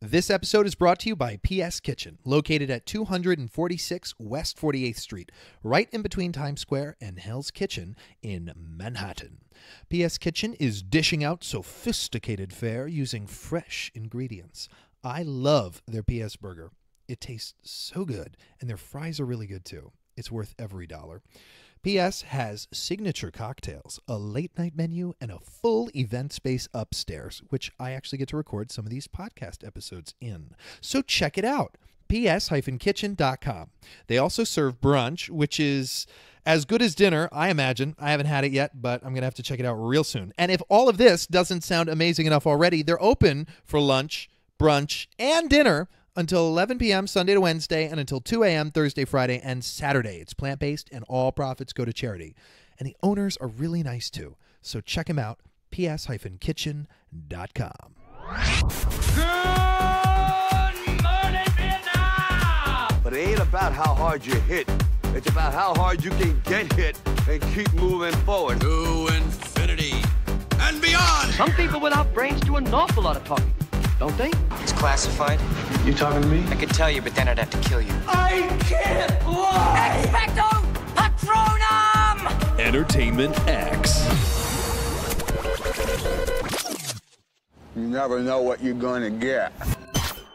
This episode is brought to you by PS Kitchen, located at 246 West 48th Street, right in between Times Square and Hell's Kitchen in Manhattan. PS Kitchen is dishing out sophisticated fare using fresh ingredients. I love their PS Burger. It tastes so good, and their fries are really good too. It's worth every dollar. PS has signature cocktails, a late-night menu, and a full event space upstairs, which I actually get to record some of these podcast episodes in. So check it out, ps-kitchen.com. They also serve brunch, which is as good as dinner, I imagine. I haven't had it yet, but I'm going to have to check it out real soon. And if all of this doesn't sound amazing enough already, they're open for lunch, brunch, and dinner until 11 p.m. Sunday to Wednesday and until 2 a.m. Thursday, Friday, and Saturday. It's plant-based, and all profits go to charity. And the owners are really nice, too. So check them out, ps-kitchen.com. Good morning, Vietnam! But it ain't about how hard you hit. It's about how hard you can get hit and keep moving forward. To infinity and beyond! Some people without brains do an awful lot of talking, don't they? It's classified. You talking to me? I could tell you, but then I'd have to kill you. I can't lie! Expecto Patronum! Entertainment X. You never know what you're gonna get.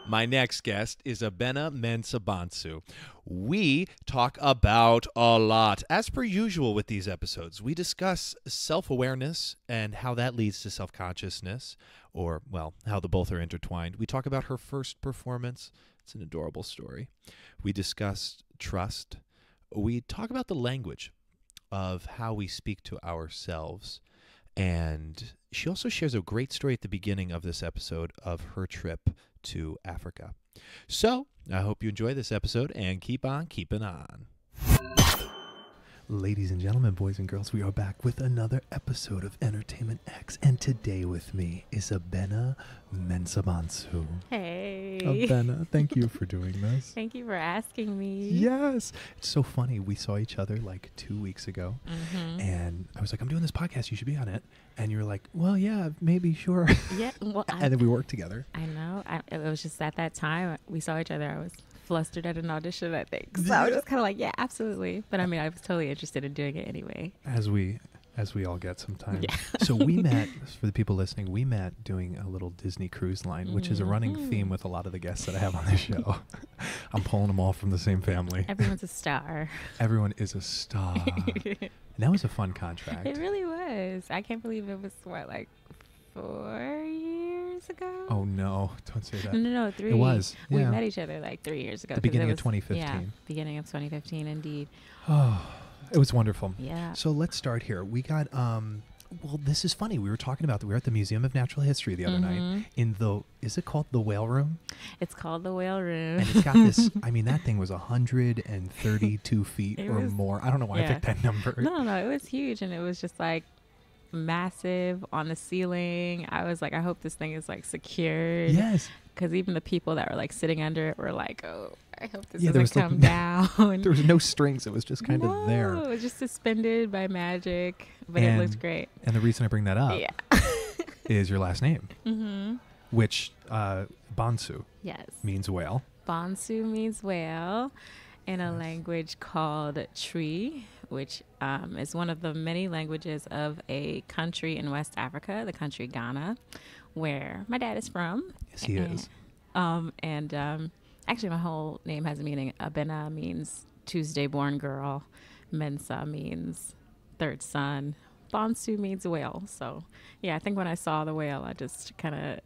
My next guest is Abena Mensah-Bonsu. We talk about a lot. As per usual with these episodes, we discuss self-awareness and how that leads to self-consciousness, or, well, how the both are intertwined. We talk about her first performance. It's an adorable story. We discuss trust. We talk about the language of how we speak to ourselves. And she also shares a great story at the beginning of this episode of her trip to Africa. So I hope you enjoy this episode and keep on keeping on. Ladies and gentlemen, boys and girls, we are back with another episode of Entertainment X, and today with me is Abena Mensah-Bonsu. Hey. Abena, thank you for doing this. Thank you for asking me. Yes. It's so funny. We saw each other like 2 weeks ago, and I was like, I'm doing this podcast. You should be on it. And you were like, well, yeah, maybe, sure. Yeah. Well, and then we worked together. I know. It was just at that time we saw each other. I was flustered at an audition, I think. So I was just kind of like, yeah, absolutely. But I mean, I was totally interested in doing it anyway. As we all get sometimes. Yeah. So we met, for the people listening, we met doing a little Disney cruise line, which is a running theme with a lot of the guests that I have on this show. I'm pulling them all from the same family. Everyone's a star. Everyone is a star. And that was a fun contract. It really was. I can't believe it was, like 4 years ago? Oh, no. Don't say that. No, 3. It was. We Yeah. met each other like 3 years ago. The 'cause it beginning of was- 2015. Yeah, beginning of 2015, indeed. Oh, it was wonderful. Yeah. So let's start here. We got, well, this is funny. We were talking about, we were at the Museum of Natural History the other night in the, is it called the Whale Room? It's called the Whale Room. And it's got this, I mean, that thing was 132 feet It or was- more. I don't know why I picked that number. No, it was huge, and it was just like massive on the ceiling. I was like, I hope this thing is like secured. Yes. Because even the people that were like sitting under it were like, oh, I hope this Yeah, there doesn't was come down. There was no strings. It was just kind of there. It was just suspended by magic, but And- it looked great. And the reason I bring that up Yeah. is your last name, which Bonsu Yes. means whale. Bonsu means whale in a language called Tree, which is one of the many languages of a country in West Africa, the country Ghana, where my dad is from. Yes, he is. Actually, my whole name has a meaning. Abena means Tuesday born girl. Mensah means third son. Bonsu means whale. So, yeah, I think when I saw the whale, I just kind of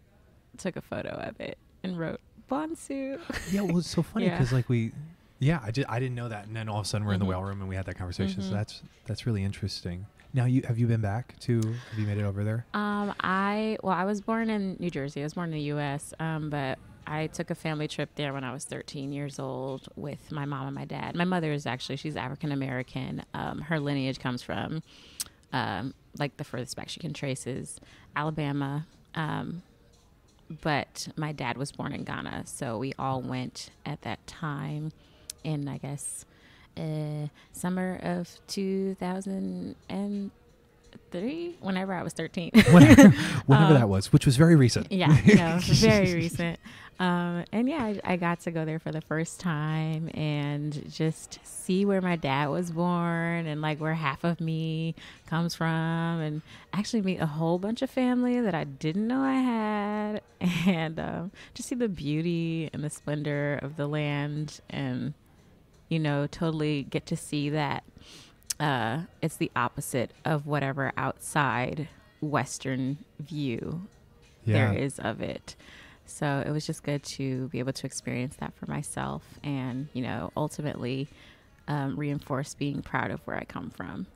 took a photo of it and wrote Bonsu. Yeah, well, it's so funny Yeah. because like I didn't know that, and then all of a sudden we're in the whale room and we had that conversation. So that's really interesting. Now, have you been back to? Have you made it over there? I was born in New Jersey. I was born in the U.S., but I took a family trip there when I was 13 years old with my mom and my dad. My mother is she's African American. Her lineage comes from, like the furthest back she can trace is Alabama. But my dad was born in Ghana, so we all went at that time in, I guess, summer of 2000 and 3, whenever I was 13. Whenever that was, which was very recent. Yeah, very recent. And yeah, I got to go there for the first time and just see where my dad was born and like where half of me comes from, and actually meet a whole bunch of family that I didn't know I had, and just see the beauty and the splendor of the land, and totally get to see that it's the opposite of whatever outside Western view there is of it. So it was just good to be able to experience that for myself and, ultimately reinforce being proud of where I come from.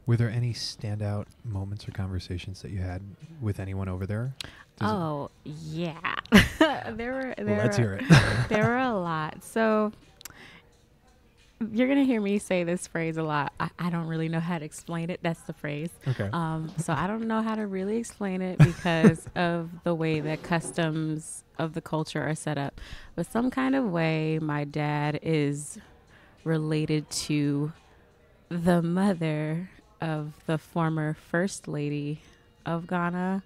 Were there any standout moments or conversations that you had with anyone over there? Yeah. Let's hear it. There were a lot. So you're going to hear me say this phrase a lot. I don't really know how to explain it. That's the phrase. Okay. So I don't know how to really explain it because of the way that customs of the culture are set up. But some kind of way, my dad is related to the mother of the former first lady of Ghana,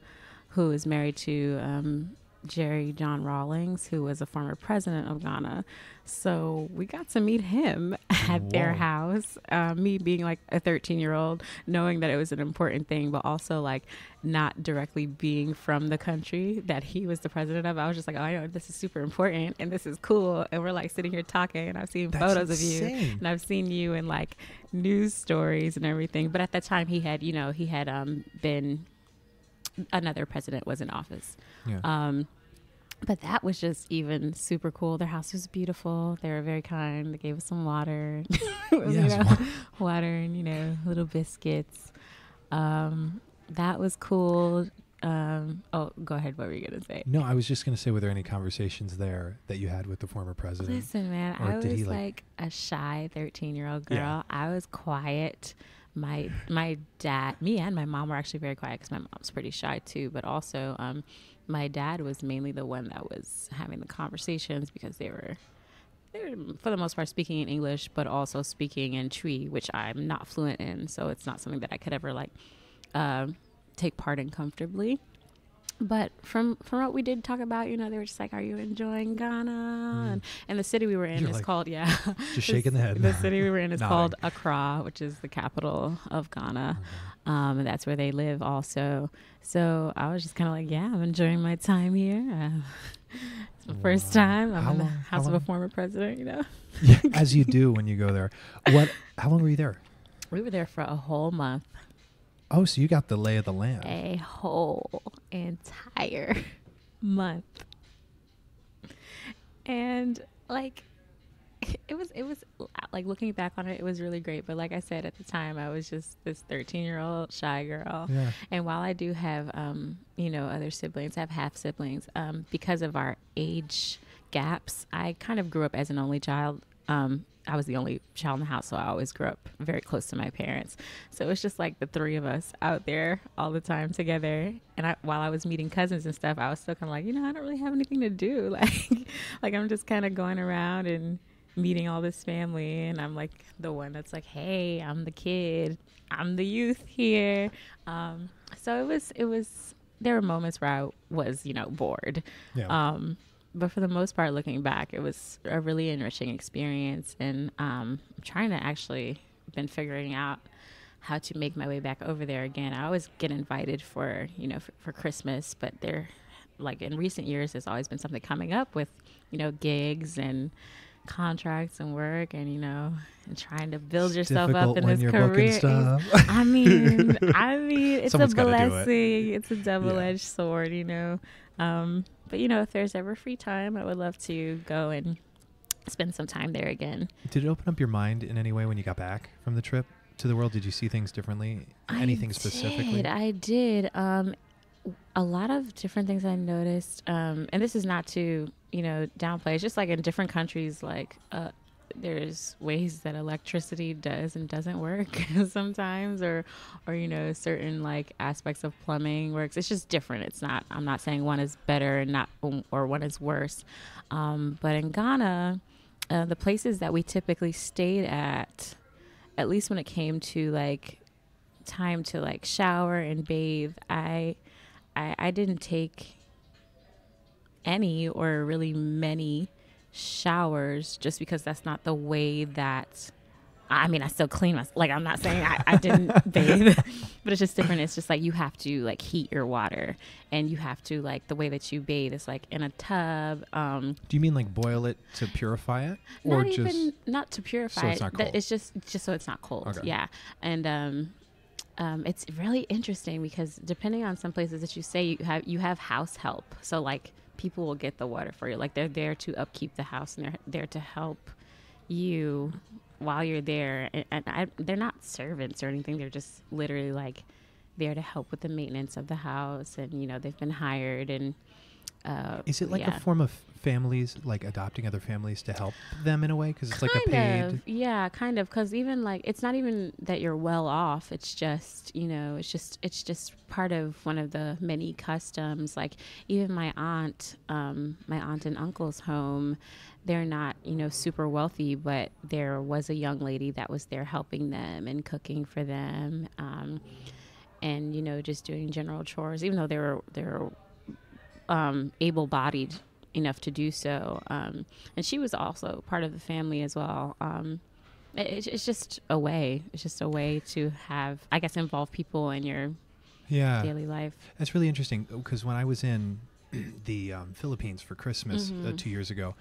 who is married to Jerry John Rawlings, who was a former president of Ghana. So we got to meet him at their house, me being like a 13-year-old, knowing that it was an important thing, but also like not directly being from the country that he was the president of. I was just like, oh, I know this is super important and this is cool. And we're like sitting here talking, and I've seen photos of you, and I've seen you in like news stories and everything. But at that time he had been, another president was in office. Yeah. But that was just even super cool. Their house was beautiful. They were very kind. They gave us some water. Water and, little biscuits. That was cool. Go ahead. What were you going to say? No, I was just going to say, were there any conversations there that you had with the former president? Listen, man, I was like a shy 13-year-old girl. Yeah. I was quiet. My dad, me and my mom were actually very quiet because my mom's pretty shy too. But also, my dad was mainly the one that was having the conversations because they were for the most part speaking in English, but also speaking in Twi, which I'm not fluent in. So it's not something that I could ever take part in comfortably. But from what we did talk about, they were just like, are you enjoying Ghana? And the city we were in is called, just shaking the head. The city we were in is called Accra, which is the capital of Ghana. And that's where they live also. So I was just kind of like, I'm enjoying my time here. It's my first time. I'm in the house of a former president, Yeah, as you do when you go there. How long were you there? We were there for a whole month. Oh, so you got the lay of the land. A whole entire month. And it was like, looking back on it, it was really great. But like I said, at the time, I was just this 13-year-old shy girl. Yeah. And while I do have, other siblings, I have half siblings, because of our age gaps, I kind of grew up as an only child. I was the only child in the house, so I always grew up very close to my parents. So it was just like the three of us out there all the time together. And while I was meeting cousins and stuff, I was still kind of like, I don't really have anything to do. Like I'm just kind of going around and meeting all this family, and I'm like the one that's like, hey, I'm the kid, I'm the youth here. So it was. There were moments where I was, bored. Yeah. But for the most part, looking back, it was a really enriching experience. And I'm trying to actually been figuring out how to make my way back over there again. I always get invited for Christmas, but there, like in recent years, there's always been something coming up with, gigs and contracts and work and, and trying to build yourself up in this career. I mean, it's a blessing. It's a double-edged sword, But, if there's ever free time, I would love to go and spend some time there again. Did it open up your mind in any way when you got back from the trip to the world? Did you see things differently? Anything specifically? I did. A lot of different things I noticed. And this is not to, downplay. It's just like in different countries, there's ways that electricity does and doesn't work sometimes, or certain aspects of plumbing works. It's just different. I'm not saying one is better and or one is worse. But in Ghana, the places that we typically stayed at least when it came to time to like shower and bathe, I didn't take any or really many showers just because that's not the way that, I mean, I still clean myself. Like, I'm not saying I didn't bathe, but it's just different. It's just like you have to like heat your water, and you have to like the way that you bathe is like in a tub. Do you mean like boil it to purify it, or not to purify so it's not cold? It's just so it's not cold. Okay. Yeah, and it's really interesting because depending on some places that you say you have house help, so like people will get the water for you. Like they're there to upkeep the house, and they're there to help you while you're there, and they're not servants or anything. They're just literally like there to help with the maintenance of the house, and you know they've been hired. And is it like a form of families like adopting other families to help them in a way, because it's like a paid? Yeah, kind of, because even like it's not even that you're well off. It's just, you know, it's just part of one of the many customs. Like even my aunt and uncle's home, they're not, you know, super wealthy, but there was a young lady that was there helping them and cooking for them, and you know, just doing general chores, even though they're able-bodied enough to do so, and she was also part of the family as well. It's just a way. It's just a way to have, I guess, involve people in your daily life. That's really interesting, because when I was in the Philippines for Christmas 2 years ago,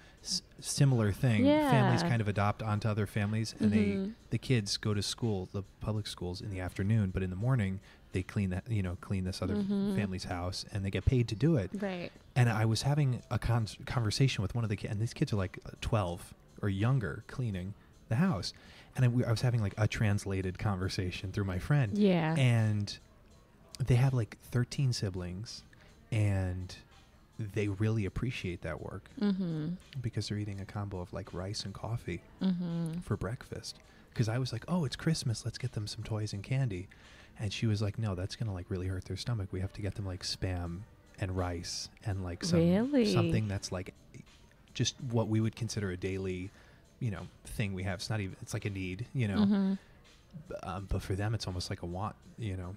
similar thing. Families kind of adopt onto other families, and the kids go to school, the public schools, in the afternoon, but in the morning they clean this other family's house, and they get paid to do it. Right. And I was having a conversation with one of the kids, and these kids are like 12 or younger, cleaning the house, and I was having like a translated conversation through my friend. Yeah. And they have like 13 siblings, and they really appreciate that work because they're eating a combo of like rice and coffee for breakfast. Because I was like, oh, it's Christmas, let's get them some toys and candy. And she was like, no, that's going to like really hurt their stomach. We have to get them like Spam and rice and like something that's like just what we would consider a daily, you know, thing we have. It's not even, it's like a need, you know. But for them, it's almost like a want, you know.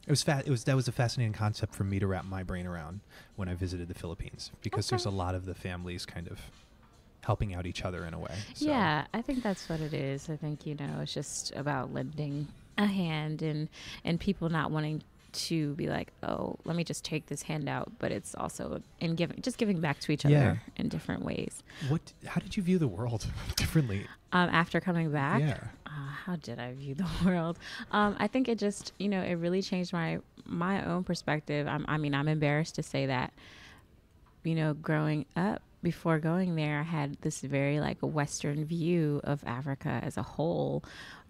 That was a fascinating concept for me to wrap my brain around when I visited the Philippines, because there's a lot of the families kind of helping out each other in a way. So. Yeah, I think that's what it is. I think, you know, it's just about lending a hand and people not wanting to be like, oh, let me just take this handout, but it's also in giving back to each other in different ways. How did you view the world differently? After coming back? Yeah. How did I view the world? I think it just, you know, it really changed my own perspective. I'm embarrassed to say that, you know, growing up, before going there, I had this very like Western view of Africa as a whole,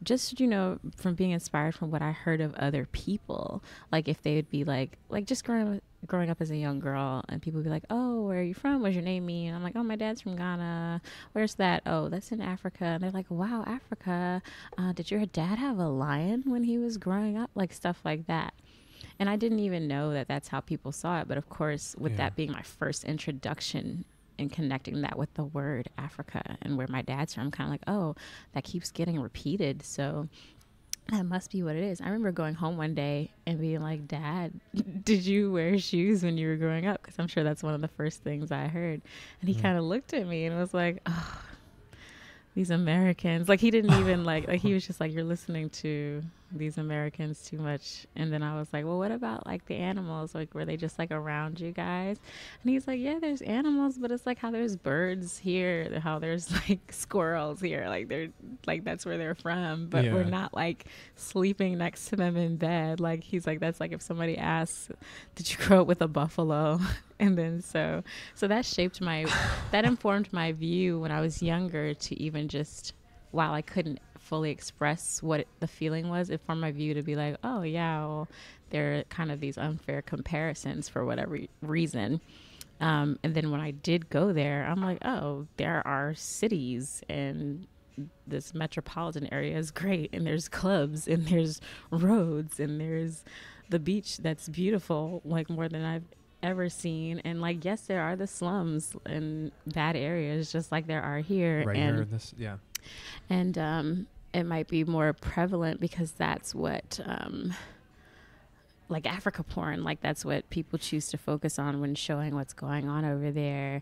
just, you know, from being inspired from what I heard of other people. Like if they would be like just growing up as a young girl, and people would be like, oh, where are you from? What's your name mean? I'm like, oh, my dad's from Ghana. Where's that? Oh, that's in Africa. And they're like, wow, Africa. Did your dad have a lion when he was growing up? Like stuff like that. And I didn't even know that that's how people saw it. But of course, with that being my first introduction and connecting that with the word Africa and where my dad's from, I'm kind of like, oh, that keeps getting repeated. So that must be what it is. I remember going home one day and being like, Dad, did you wear shoes when you were growing up? Because I'm sure that's one of the first things I heard. And he kind of looked at me and was like, oh, these Americans. Like he didn't even like he was just like, you're listening to these Americans too much. And then I was like, well, what about like the animals? Like, were they just like around you guys? And he's like, yeah, there's animals, but it's like how there's birds here, how there's like squirrels here. Like they're like, that's where they're from, but we're not like sleeping next to them in bed. Like he's like, that's like if somebody asks, did you grow up with a buffalo? And then so that shaped that informed my view when I was younger, to even just, while I couldn't fully express what the feeling was, it formed my view to be like, oh yeah, well, there are kind of these unfair comparisons for whatever reason. And then when I did go there, I'm like, oh, there are cities, and this metropolitan area is great, and there's clubs, and there's roads, and there's the beach that's beautiful, like more than I've ever seen. And like, yes, there are the slums and bad areas just like there are here. Right, and here in this, it might be more prevalent because that's what like Africa porn, like that's what people choose to focus on when showing what's going on over there,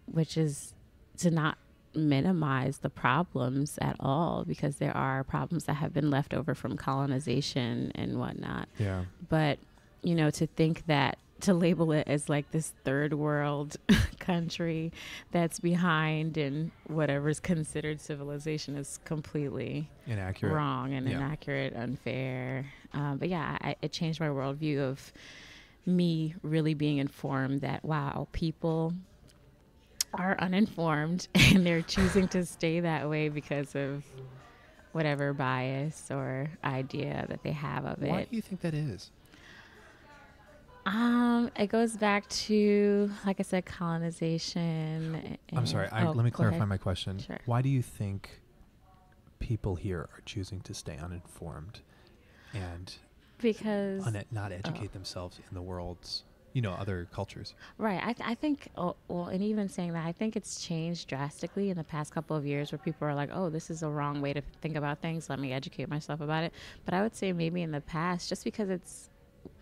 which is to not minimize the problems at all, because there are problems that have been left over from colonization and whatnot. Yeah. But, you know, to think that, to label it as like this third world country that's behind in whatever's considered civilization is completely Inaccurate. wrong and inaccurate, unfair. But yeah, it changed my worldview of me really being informed that, wow, people are uninformed and they're choosing to stay that way because of whatever bias or idea that they have of it. Why do you think that is? It goes back to, like I said, colonization. I'm sorry. Let me clarify ahead. my question. Sure. Why do you think people here are choosing to stay uninformed and Because not educate themselves in the world's, other cultures? right, I think, and even saying that, I think it's changed drastically in the past couple of years, where people are like, oh, this is a wrong way to think about things, let me educate myself about it. But I would say maybe in the past, just because it's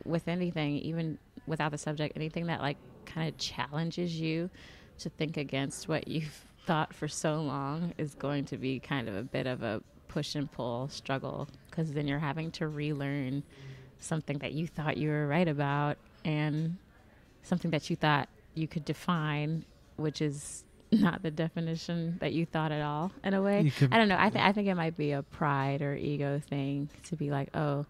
with anything, even without the subject, anything that like kind of challenges you to think against what you've thought for so long is going to be kind of a bit of a push and pull struggle, because then you're having to relearn something that you thought you were right about, and something that you thought you could define, which is not the definition that you thought at all, in a way. I don't know. I think it might be a pride or ego thing to be like, oh,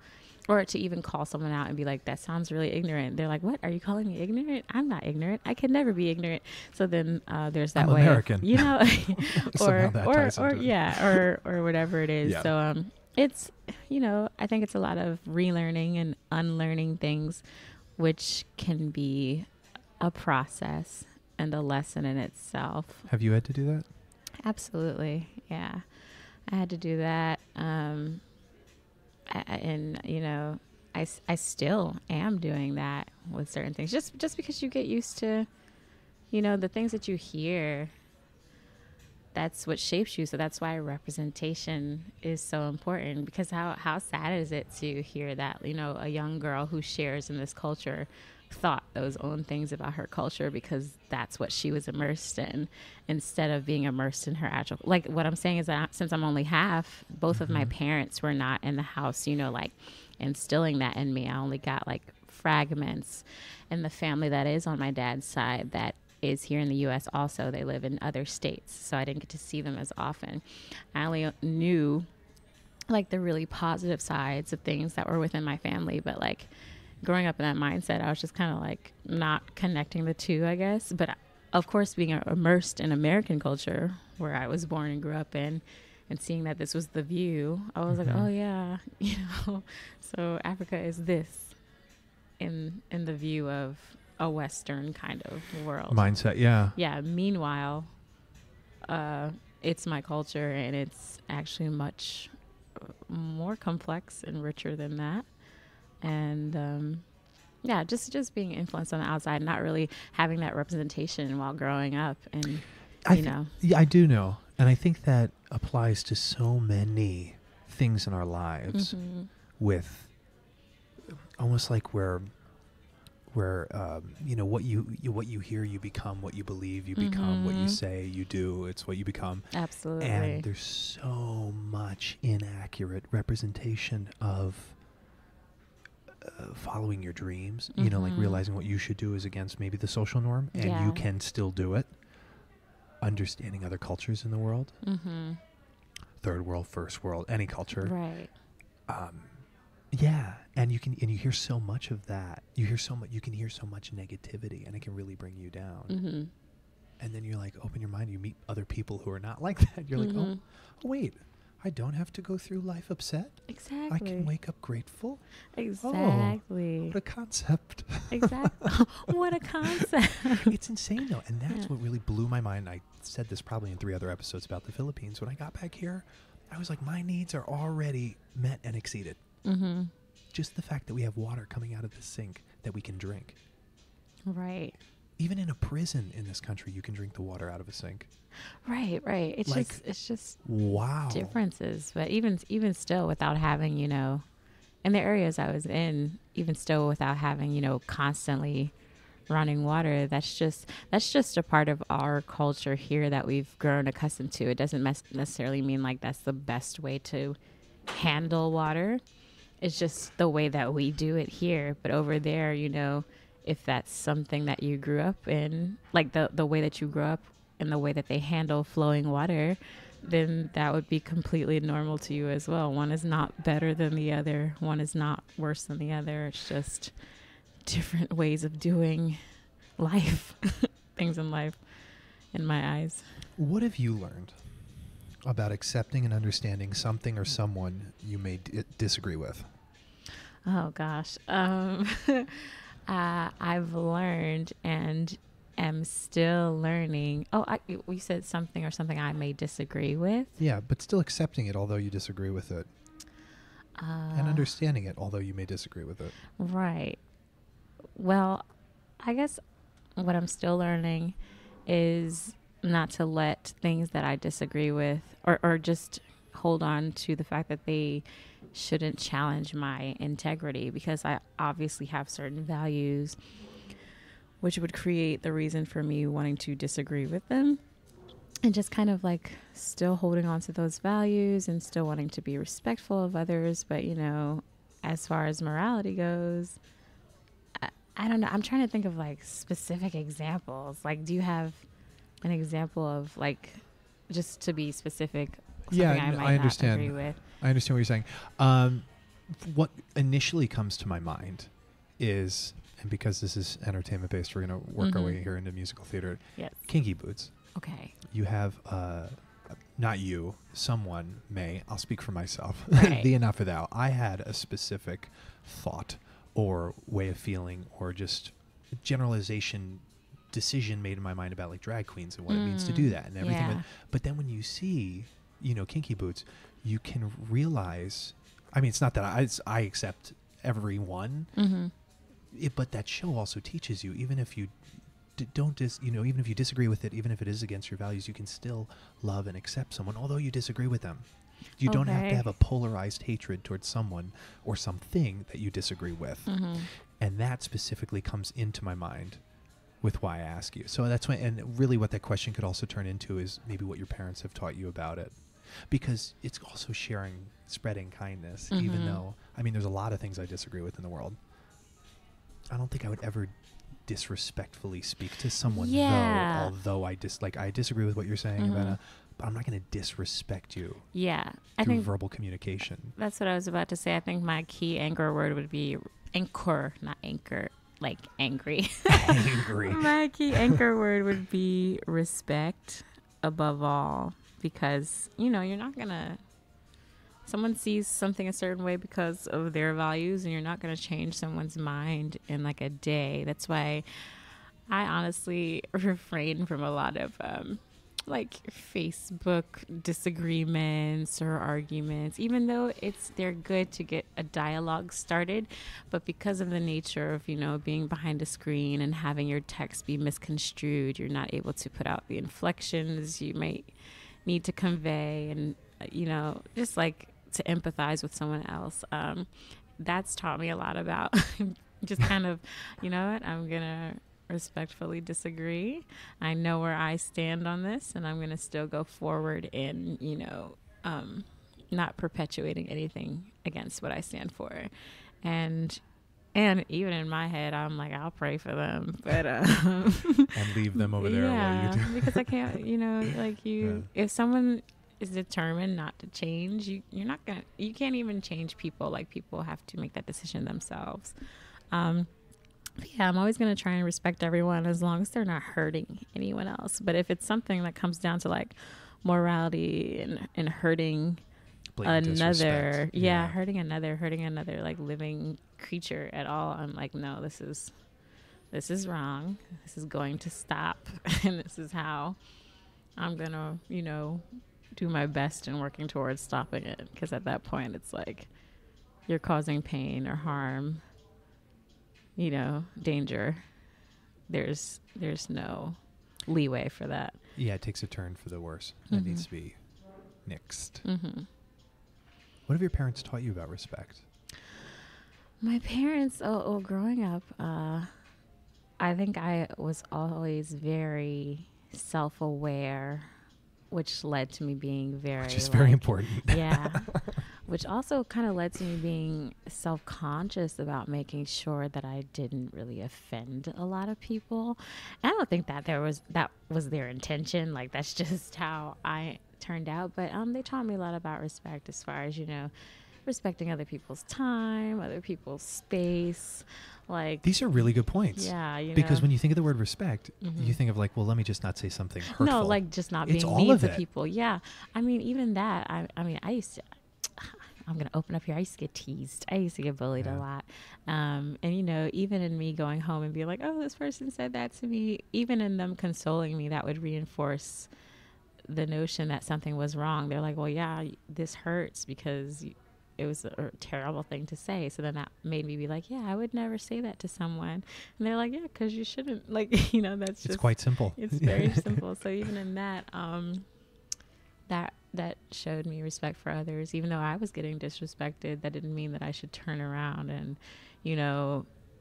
or to even call someone out and be like, that sounds really ignorant. They're like, what? Are you calling me ignorant? I'm not ignorant. I can never be ignorant. So then there's that I'm way, American. or whatever it is. Yeah. So it's, I think it's a lot of relearning and unlearning things, which can be a process and a lesson in itself. Have you had to do that? Absolutely. Yeah. I had to do that. I still am doing that with certain things, just because you get used to, the things that you hear, that's what shapes you. So that's why representation is so important, because how sad is it to hear that, a young girl who shares in this culture thought those own things about her culture because that's what she was immersed in, instead of being immersed in her actual, like, what I'm saying is that since I'm only half, both of my parents were not in the house, like instilling that in me. I only got like fragments. And the family that is on my dad's side that is here in the U.S. also, they live in other states, so I didn't get to see them as often. I only knew like the really positive sides of things that were within my family, but like growing up in that mindset, I was just kind of like not connecting the two, I guess. But of course, being immersed in American culture, where I was born and grew up in, and seeing that this was the view, I was like, oh yeah, so Africa is this in the view of a Western kind of world Mindset, yeah. Yeah. Meanwhile, it's my culture, and it's actually much more complex and richer than that. And just being influenced on the outside, not really having that representation while growing up. And yeah, I do know, and I think that applies to so many things in our lives. With almost like where what you hear, you become. What you believe, you become. What you say, you do. It's what you become. Absolutely. And there's so much inaccurate representation of following your dreams, like realizing what you should do is against maybe the social norm, and you can still do it. Understanding other cultures in the world, third world, first world, any culture, right? Yeah, and you hear so much of that. You can hear so much negativity, and it can really bring you down. And then you're like, open your mind. You meet other people who are not like that. You're like, oh, wait. I don't have to go through life upset. Exactly. I can wake up grateful. Exactly. Oh, what a concept. Exactly. What a concept. It's insane, though. And that's what really blew my mind. I said this probably in 3 other episodes about the Philippines. When I got back here, I was like, my needs are already met and exceeded. Just the fact that we have water coming out of the sink that we can drink. Right. even in a prison in this country, you can drink the water out of a sink. Right. It's Like, just wow. differences. But even still, without having, in the areas I was in, even still without having, constantly running water, that's just a part of our culture here that we've grown accustomed to. It doesn't necessarily mean like that's the best way to handle water. It's just the way that we do it here. But over there, if that's something that you grew up in, like the way that you grew up and the way that they handle flowing water, then that would be completely normal to you as well. One is not better than the other. One is not worse than the other. It's just different ways of doing life, things in life, in my eyes. What have you learned about accepting and understanding something or someone you may disagree with? Oh, gosh. I've learned and am still learning. We said something or something I may disagree with. Yeah, but still accepting it, although you disagree with it. And understanding it, although you may disagree with it. Right. Well, I guess what I'm still learning is not to let things that I disagree with or just hold on to the fact that they shouldn't challenge my integrity, because I obviously have certain values which would create the reason for me wanting to disagree with them, and just kind of like still holding on to those values and still wanting to be respectful of others. But, as far as morality goes, I don't know. I'm trying to think of like specific examples. Like, do you have an example of like, just to be specific, something I might understand. not agree with? I understand what you're saying. What initially comes to my mind is, and because this is entertainment based, we're going to work our way here into musical theater. Yes. Kinky boots. Okay. You have, not you, someone may, I'll speak for myself, Right. thee and not for thou. I had a specific thought or way of feeling or just generalization decision made in my mind about like drag queens and what it means to do that and everything. Yeah. But then when you see, kinky boots, you can realize, I mean, it's not that I accept everyone, but that show also teaches you, even if you even if you disagree with it, even if it is against your values, you can still love and accept someone, although you disagree with them. You don't have to have a polarized hatred towards someone or something that you disagree with. And that specifically comes into my mind with why I ask you. So that's and really what that question could also turn into is maybe what your parents have taught you about it. Because it's also spreading kindness, even though, I mean, there's a lot of things I disagree with in the world. I don't think I would ever disrespectfully speak to someone, though, although I disagree with what you're saying, Abena, but I'm not going to disrespect you. Yeah. I think verbal communication. That's what I was about to say. I think my key anchor word would be anchor, not anchor, like angry. Angry. My key anchor word would be respect above all, because, you're not going to, someone sees something a certain way because of their values, and you're not going to change someone's mind in like a day. That's why I honestly refrain from a lot of like Facebook disagreements or arguments, even though they're good to get a dialogue started. But because of the nature of, being behind a screen and having your text be misconstrued, you're not able to put out the inflections you might need to convey, and, just like to empathize with someone else. That's taught me a lot about just kind of, you know what, I'm going to respectfully disagree. I know where I stand on this, and I'm going to still go forward in, not perpetuating anything against what I stand for. And even in my head, I'm like, I'll pray for them, but and leave them over there while you do. Because I can't, if someone is determined not to change, you can't even change people. Like, people have to make that decision themselves. Yeah, I'm always going to try and respect everyone as long as they're not hurting anyone else. But if it's something that comes down to like morality and hurting another, hurting another like living creature at all, I'm like, no, this is wrong. This is going to stop. And this is how I'm going to, do my best in working towards stopping it. Because at that point, it's like you're causing pain or harm, danger, there's no leeway for that. Yeah, it takes a turn for the worse. It needs to be nixed. Mm-hmm. What have your parents taught you about respect? My parents, growing up, I think I was always very self-aware, which led to me being very... Which is very important. Yeah. Which also kind of led to me being self-conscious about making sure that I didn't really offend a lot of people. And I don't think that was their intention. Like, that's just how I turned out. But they taught me a lot about respect as far as, respecting other people's time, other people's space. Like, these are really good points. Yeah, because when you think of the word respect, you think of like, well, let me just not say something hurtful. No, like just not being mean to people. Yeah, I mean, even that. I used to. I'm gonna open up here. I used to get teased. I used to get bullied a lot. And even in me going home and being like, oh, this person said that to me, even in them consoling me, that would reinforce the notion that something was wrong. They're like, well, yeah, this hurts because it was a terrible thing to say. So then that made me be like, yeah, I would never say that to someone. And they're like, yeah, because you shouldn't. Like, that's just... It's quite simple. It's very simple. So even in that, that showed me respect for others. Even though I was getting disrespected, that didn't mean that I should turn around and,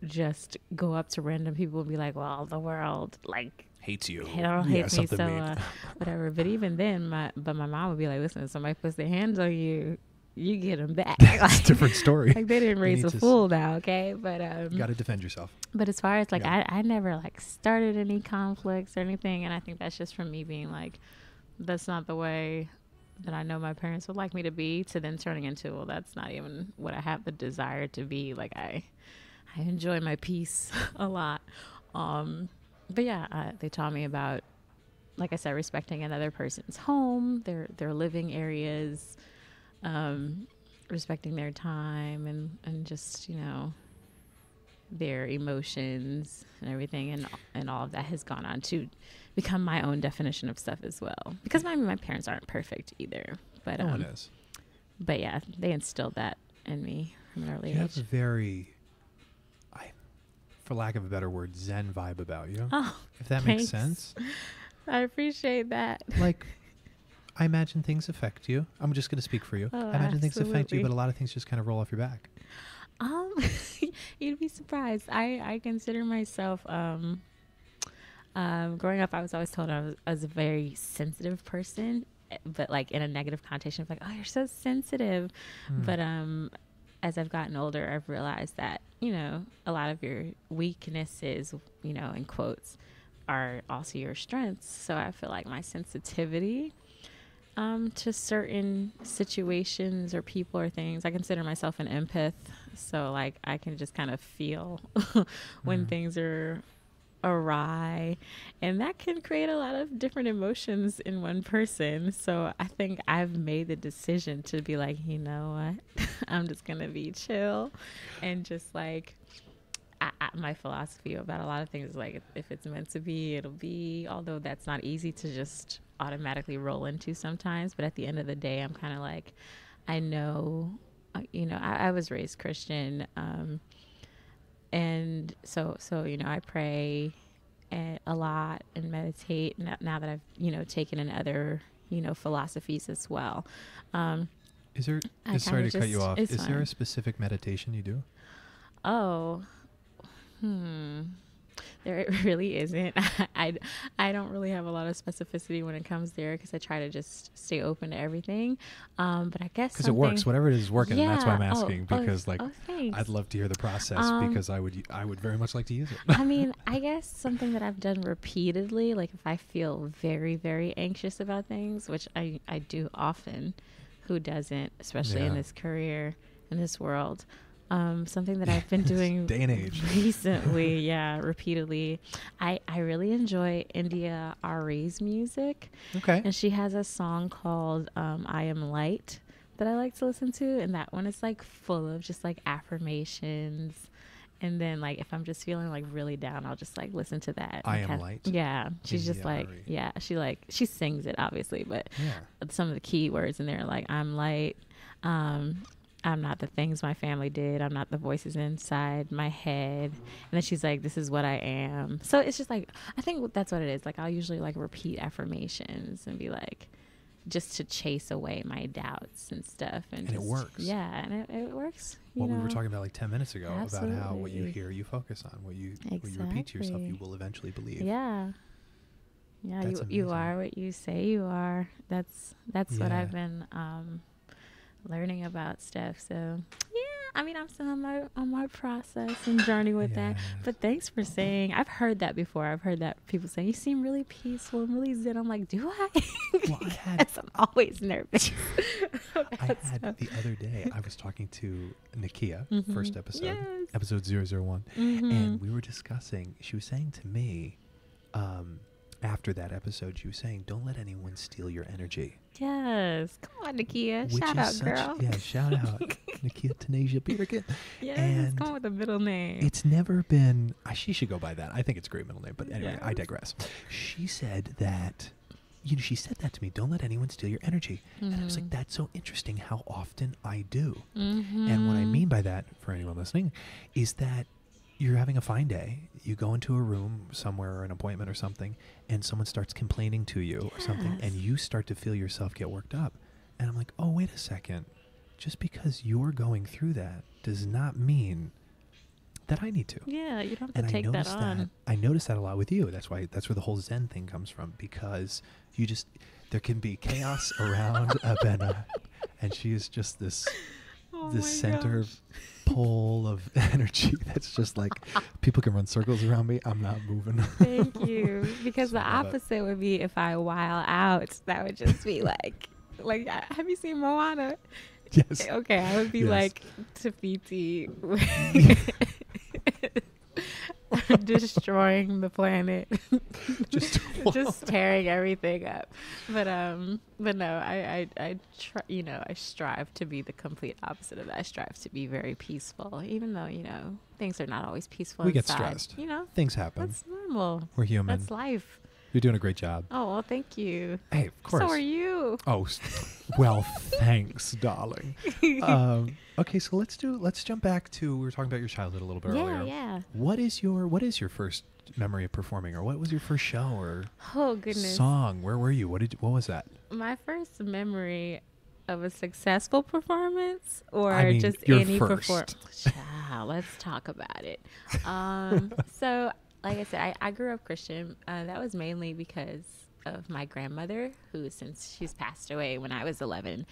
just go up to random people and be like, well, the world, like... hates you. Hates me, so whatever. But even then, my mom would be like, listen, if somebody puts their hands on you, you get them back. It's a different story. Like, they didn't raise a fool now, okay? But you got to defend yourself. But as far as like, I never like started any conflicts or anything, and I think that's just from me being like, that's not the way that I know my parents would like me to be. To then turning into, well, that's not even what I have the desire to be. Like, I enjoy my peace a lot. But yeah, they taught me about, like I said, respecting another person's home, their living areas. Respecting their time and just, their emotions and everything. And all of that has gone on to become my own definition of stuff as well. Because my parents aren't perfect either. But, no one is. But yeah, they instilled that in me from an early age. You have a very, for lack of a better word, Zen vibe about you. Oh, if that thanks. makes sense. I appreciate that. Like, I imagine things affect you. I'm just going to speak for you. Oh, I imagine things affect you, absolutely. but a lot of things just kind of roll off your back. You'd be surprised. I consider myself, growing up, I was always told I was a very sensitive person, but like in a negative connotation of like, oh, you're so sensitive. But as I've gotten older, I've realized that, a lot of your weaknesses, in quotes, are also your strengths. So I feel like my sensitivity to certain situations or people or things, I consider myself an empath. So like I can just kind of feel when things are awry, and that can create a lot of different emotions in one person. So I think I've made the decision to be like, you know what, I'm just gonna be chill and just like, my philosophy about a lot of things is like, if it's meant to be, it'll be, although that's not easy to just automatically roll into sometimes. But at the end of the day, I'm kind of like, I know, I was raised Christian. And so, I pray a lot and meditate now that I've, taken in other, philosophies as well. Sorry to cut you off. Is there a specific meditation you do? Oh, there really isn't. I don't really have a lot of specificity when it comes there because I try to just stay open to everything. But I guess because it works, whatever it is working. Yeah. And that's why I'm asking because thanks. I'd love to hear the process because I would very much like to use it. I mean, I guess something that I've done repeatedly, like if I feel very, very anxious about things, which I do often, who doesn't, especially in this career, in this world. Something that I've been doing day and age recently, repeatedly. I really enjoy India Ari's music. Okay. And she has a song called I Am Light that I like to listen to, and that one is like full of just like affirmations. And then like if I'm just feeling like really down, I'll just like listen to that. I Am Light. Yeah. She's India just like Ari. she sings it obviously, but some of the key words in there like I'm light. I'm not the things my family did. I'm not the voices inside my head. And then she's like, this is what I am. So it's just like, I think that's what it is. Like, I'll usually like repeat affirmations and be like, just to chase away my doubts and stuff. And it works. Yeah, and it works. What we were talking about like 10 minutes ago Absolutely. about how what you hear, you focus on. What you repeat to yourself, you will eventually believe. Yeah. Yeah, That's you amazing. are what you say you are. That's what I've been learning about stuff. So yeah, I mean, I'm still on my process and journey with that. But thanks for saying. I've heard that before. I've heard that people say you seem really peaceful and really zen. I'm like, do I? Well, I had. Yes, I'm always nervous. I had the other day. I was talking to Nakia, first episode, Yes. episode 001, and we were discussing. She was saying to me, after that episode, she was saying, "Don't let anyone steal your energy." Yes, come on, Nakia. Which Shout is out, such, girl. Yeah, shout out, Nakia Tanasia Peterkin. Yes, And come on with a middle name. it's never been. She should go by that. I think it's a great middle name. But anyway, I Yes. digress. She said that. She said that to me. Don't let anyone steal your energy. And I was like, that's so interesting how often I do. And what I mean by that, for anyone listening, is that you're having a fine day. You go into a room somewhere or an appointment or something, and someone starts complaining to you or something, and you start to feel yourself get worked up. And I'm like, oh, wait a second. Just because you're going through that does not mean that I need to. Yeah, you don't have And to I take that noticed on. I noticed that a lot with you. That's where the whole Zen thing comes from, because there can be chaos around Abena, and she is just this my center gosh. pole of energy that's just like, people can run circles around me. I'm not moving. Thank you. Because the I love it. opposite would be if I while out. That would just be like, have you seen Moana? Yes. Okay, I would be Yes. like Tafiti, destroying the planet, Just just tearing everything up. But no, I try, I strive to be the complete opposite of that. I strive to be very peaceful, even though things are not always peaceful. We get inside. stressed. You know, Things happen. that's normal. We're human. That's life. You're doing a great job. Oh well, thank you. Hey, of course. So are you. Oh, well, thanks, darling. Okay, so let's jump back to, we were talking about your childhood a little bit earlier. Yeah. What is your first memory of performing, or what was your first show or Oh goodness. song? Where were you? What was that? My first memory of a successful performance, or I mean, just your any first. performance? Let's talk about it. So, like I said, I grew up Christian. That was mainly because of my grandmother, who since she's passed away when I was 11.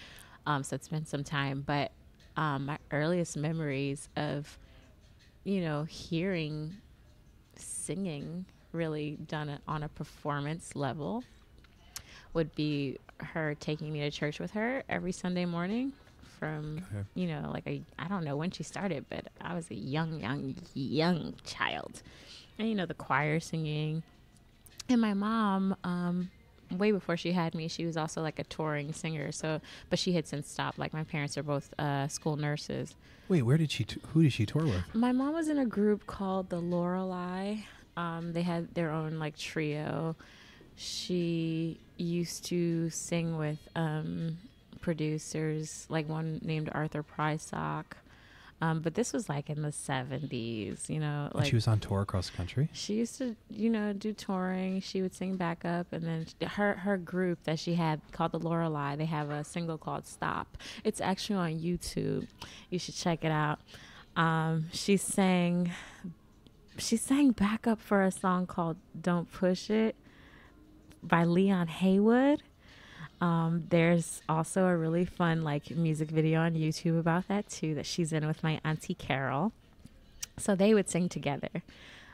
So it's been some time. But my earliest memories of, hearing singing really done on a performance level would be her taking me to church with her every Sunday morning from, I don't know when she started, but I was a young child. And, the choir singing. And my mom, way before she had me, she was also like a touring singer. So, but she had since stopped. Like, my parents are both school nurses. Wait, who did she tour with? My mom was in a group called the Lorelei. They had their own like trio. She used to sing with producers, like one named Arthur Prysock. But this was like in the 70s, And like she was on tour across the country? she used to, do touring. She would sing backup, and then her group that she had called the Lorelei, they have a single called Stop. It's actually on YouTube. You should check it out. She sang backup for a song called Don't Push It by Leon Haywood. There's also a really fun like music video on YouTube about that too, that she's in with my auntie Carol. So they would sing together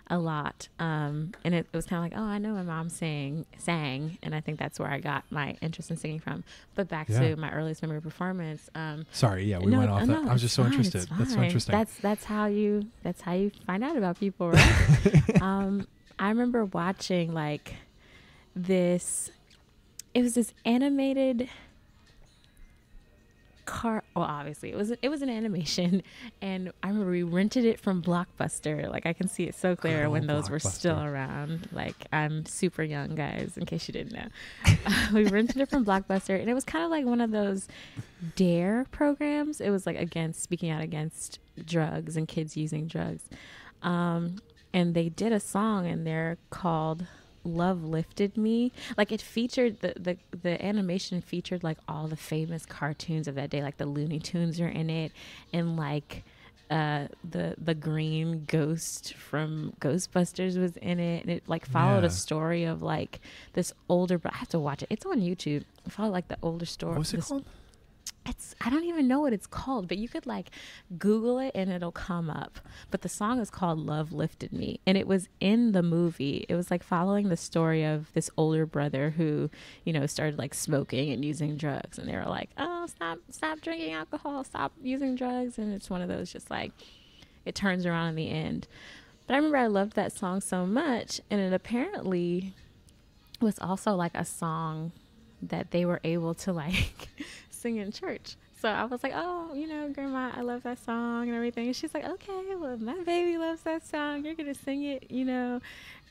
a lot. And it was kind of like, oh, I know my mom sang, and I think that's where I got my interest in singing from. But back to my earliest memory of performance. Sorry, yeah, we went off that. I was just so interested. It's That's so fine. interesting. That's how you find out about people, right? I remember watching like this. It was this animated Well, obviously it was an animation, and I remember we rented it from Blockbuster. Like, I can see it so clear Good when old those were still Blockbuster. around. Like, I'm super young, guys, in case you didn't know. We rented it from Blockbuster, and it was kind of like one of those DARE programs. It was like speaking out against drugs and kids using drugs. And they did a song in there called Love Lifted Me. Like, it featured the animation featured like all the famous cartoons of that day, like the Looney Tunes are in it, and like the green ghost from Ghostbusters was in it, and it like followed a story of like this older, but I have to watch it, it's on YouTube. It followed like the older story. What was it called? I don't even know what it's called, but you could like Google it and it'll come up. But the song is called Love Lifted Me, and it was in the movie. It was like following the story of this older brother who, you know, started like smoking and using drugs, and they were like, oh, stop drinking alcohol, stop using drugs. And it's one of those, just like, it turns around in the end. But I remember I loved that song so much, and it apparently was also like a song that they were able to like sing in church. So I was like, oh, you know, Grandma, I love that song and everything. And she's like, okay, well, my baby loves that song, you're gonna sing it, you know,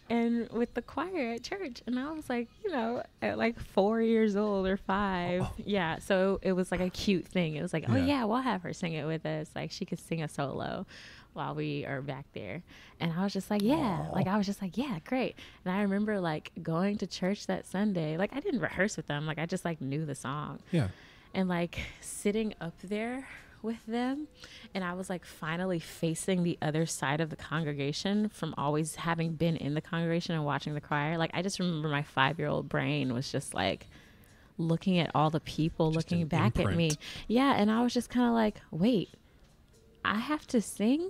and with the choir at church. And I was like, you know, at like 4 years old or 5. Yeah, so it was like a cute thing. It was like, oh yeah, we'll have her sing it with us. Like, she could sing a solo while we are back there. And I was just like, yeah, like, I was just like, yeah, great. And I remember like going to church that Sunday. Like, I didn't rehearse with them. Like, I just like knew the song. Yeah. And like sitting up there with them, and I was like finally facing the other side of the congregation from always having been in the congregation and watching the choir. Like, I just remember my 5-year-old brain was just like looking at all the people Just looking an back at me. imprint. Yeah. And I was just kind of like, wait, I have to sing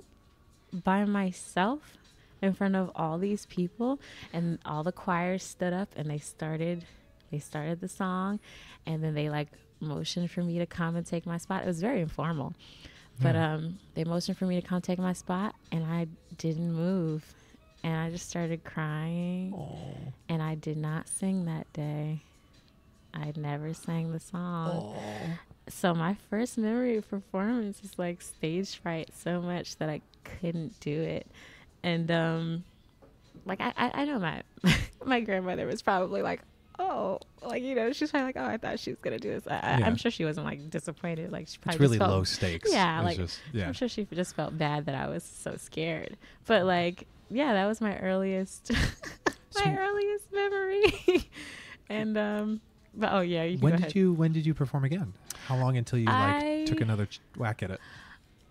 by myself in front of all these people. And all the choirs stood up and they started the song, and then they like motioned for me to come and take my spot. It was very informal, but they motioned for me to come take my spot, and I didn't move, and I just started crying. And I did not sing that day. I never sang the song. So my first memory of performance is like stage fright so much that I couldn't do it. And like I know my grandmother was probably like, oh, like, you know, she's probably like, oh, I thought she was gonna do this. I'm sure she wasn't like disappointed. Like, she probably It's really just felt, low stakes. Yeah, It's like, just, yeah. I'm sure she just felt bad that I was so scared. But like, yeah, that was my earliest earliest memory. And but oh yeah, you can go ahead. When did you perform again? How long until you like took another whack at it?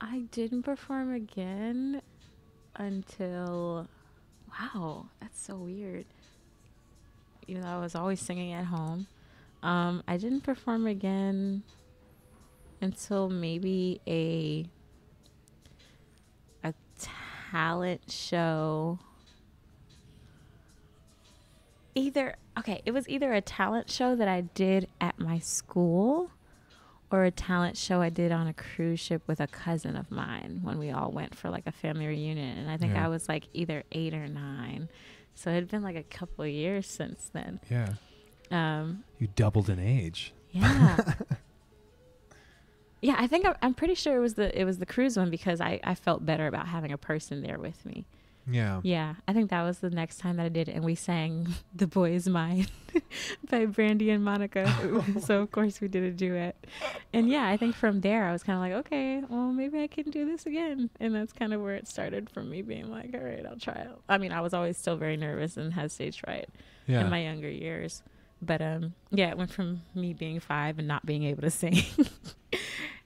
I didn't perform again until, wow, that's so weird. You know, I was always singing at home. I didn't perform again until maybe a talent show. It was either a talent show that I did at my school, or a talent show I did on a cruise ship with a cousin of mine when we all went for like a family reunion. And I think I was like either 8 or 9. So it had been like a couple of years since then. Yeah. You doubled in age. Yeah. Yeah, I think I'm pretty sure it was the cruise one, because I felt better about having a person there with me. Yeah. Yeah, I think that was the next time that I did it, and we sang "The Boy Is Mine" by Brandy and Monica. So of course we did a duet. And yeah, I think from there I was kind of like, okay, well, maybe I can do this again. And that's kind of where it started from me being like, all right, I'll try it. I mean, I was always still very nervous and had stage fright in my younger years. But yeah, it went from me being 5 and not being able to sing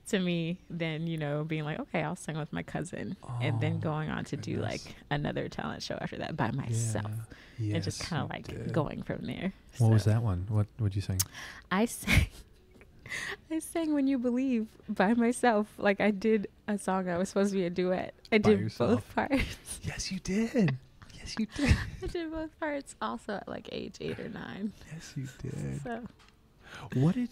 to me then, you know, being like, okay, I'll sing with my cousin, and then going on to do like another talent show after that by myself. Yeah. And just kind of like going from there. What was that one? What would you sing? I sang "When You Believe" by myself. Like, I did a song that was supposed to be a duet. I did yourself. both parts. Yes, you did. Yes, you did. I did both parts also at like age 8 or 9. Yes, you did. So What is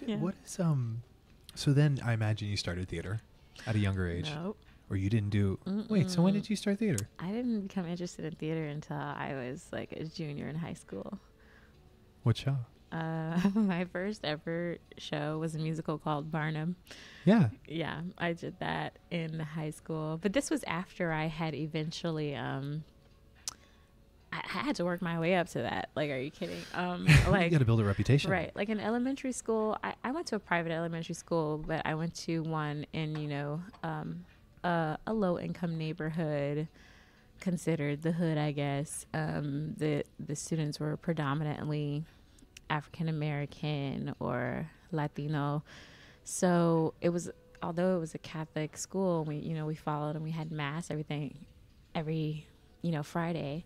so then I imagine you started theater at a younger age. nope. Or you didn't do Wait, so when did you start theater? I didn't become interested in theater until I was like a junior in high school. What show? My first ever show was a musical called Barnum. Yeah. Yeah, I did that in high school. But this was after I had eventually I had to work my way up to that. Like, are you kidding? Like, You got to build a reputation. right. Like in elementary school, I went to a private elementary school, but I went to one in, a low income neighborhood, considered the hood, I guess. The students were predominantly African American or Latino. So although it was a Catholic school, we followed and we had mass, every Friday.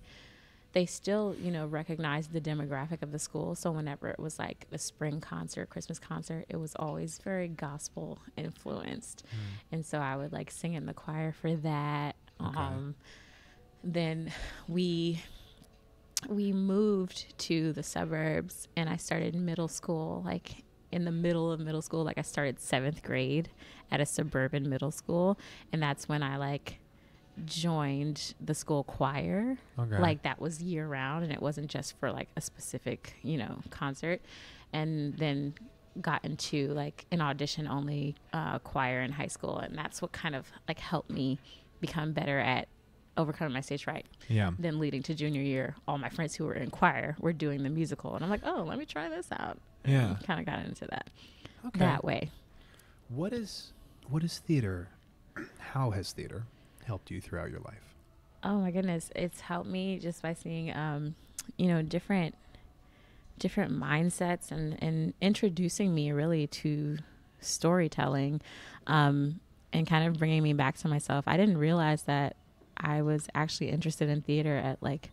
They still, recognized the demographic of the school. So whenever it was like a spring concert, Christmas concert, it was always very gospel influenced. And so I would like sing in the choir for that. Okay. Then we moved to the suburbs and I started middle school, like in the middle of middle school. Like I started 7th grade at a suburban middle school. And that's when I like joined the school choir. Okay. Like that was year round and it wasn't just for like a specific, concert. And then got into like an audition only choir in high school. And that's what kind of like helped me become better at overcoming my stage fright. Yeah. Then leading to junior year, all my friends who were in choir were doing the musical. And I'm like, oh, let me try this out. Yeah. Kind of got into that Okay. that way. What is theater? How has theater helped you throughout your life? Oh my goodness. It's helped me just by seeing, different mindsets and introducing me really to storytelling, and kind of bringing me back to myself. I didn't realize that I was actually interested in theater at like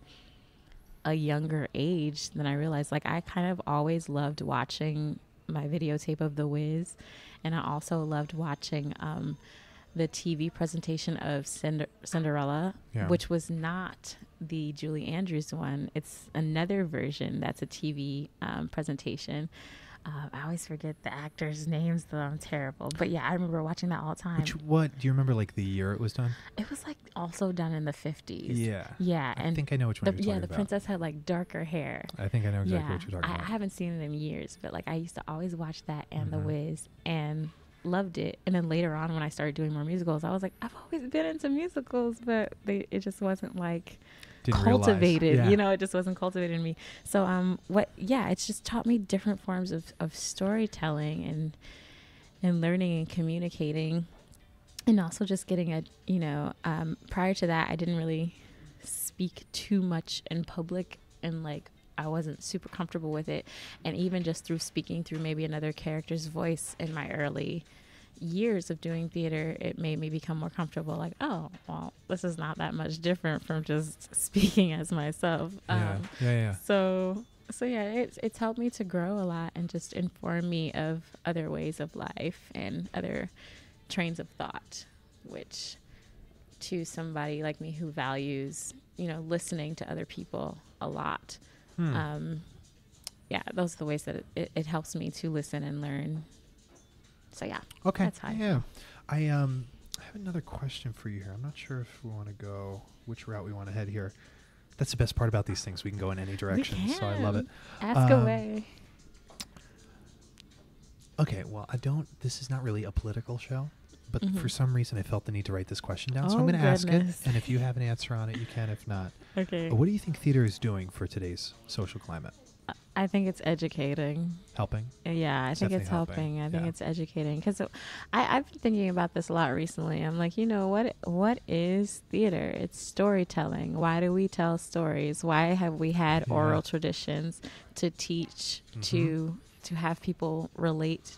a younger age than I realized. Like I kind of always loved watching my videotape of The Wiz, and I also loved watching the TV presentation of Cinderella, Yeah. which was not the Julie Andrews one. It's another version that's a TV presentation. I always forget the actors' names, though. I'm terrible. But yeah, I remember watching that all the time. What do you remember? Like the year it was done? It was like also done in the 50s. Yeah. Yeah. I think I know which one you're talking the about. princess had like darker hair. I think I know exactly what you're talking I about. haven't seen it in years, but like I used to always watch that and The Mhm. Wiz and loved it. And then later on when I started doing more musicals, I was like, I've always been into musicals, but it just wasn't like Didn't realize. cultivated. Yeah. It just wasn't cultivated in me. So it's just taught me different forms of storytelling and learning and communicating, and also just getting prior to that I didn't really speak too much in public, and like I wasn't super comfortable with it. And even just through speaking through maybe another character's voice in my early years of doing theater, it made me become more comfortable. Like, oh, well, this is not that much different from just speaking as myself. Yeah. So yeah, it's helped me to grow a lot and just inform me of other ways of life and other trains of thought, which to somebody like me who values, listening to other people a lot. Those are the ways that it helps me to listen and learn. So yeah. Okay. That's fine. Yeah. I have another question for you here. I'm not sure if we want to go which route we want to head here. That's the best part about these things. We can go in any direction. So I love it. Ask away. Okay. Well, this is not really a political show, but for some reason I felt the need to write this question down. So I'm Oh, going to ask it. goodness. And if you have an answer on it, you can. If not, Okay. what do you think theater is doing for today's social climate? I think it's educating. Helping? Yeah, I think it's definitely helping. helping. I think Yeah. it's educating, because I've been thinking about this a lot recently. I'm like, what is theater? It's storytelling. Why do we tell stories? Why have we had oral traditions to teach, to have people relate,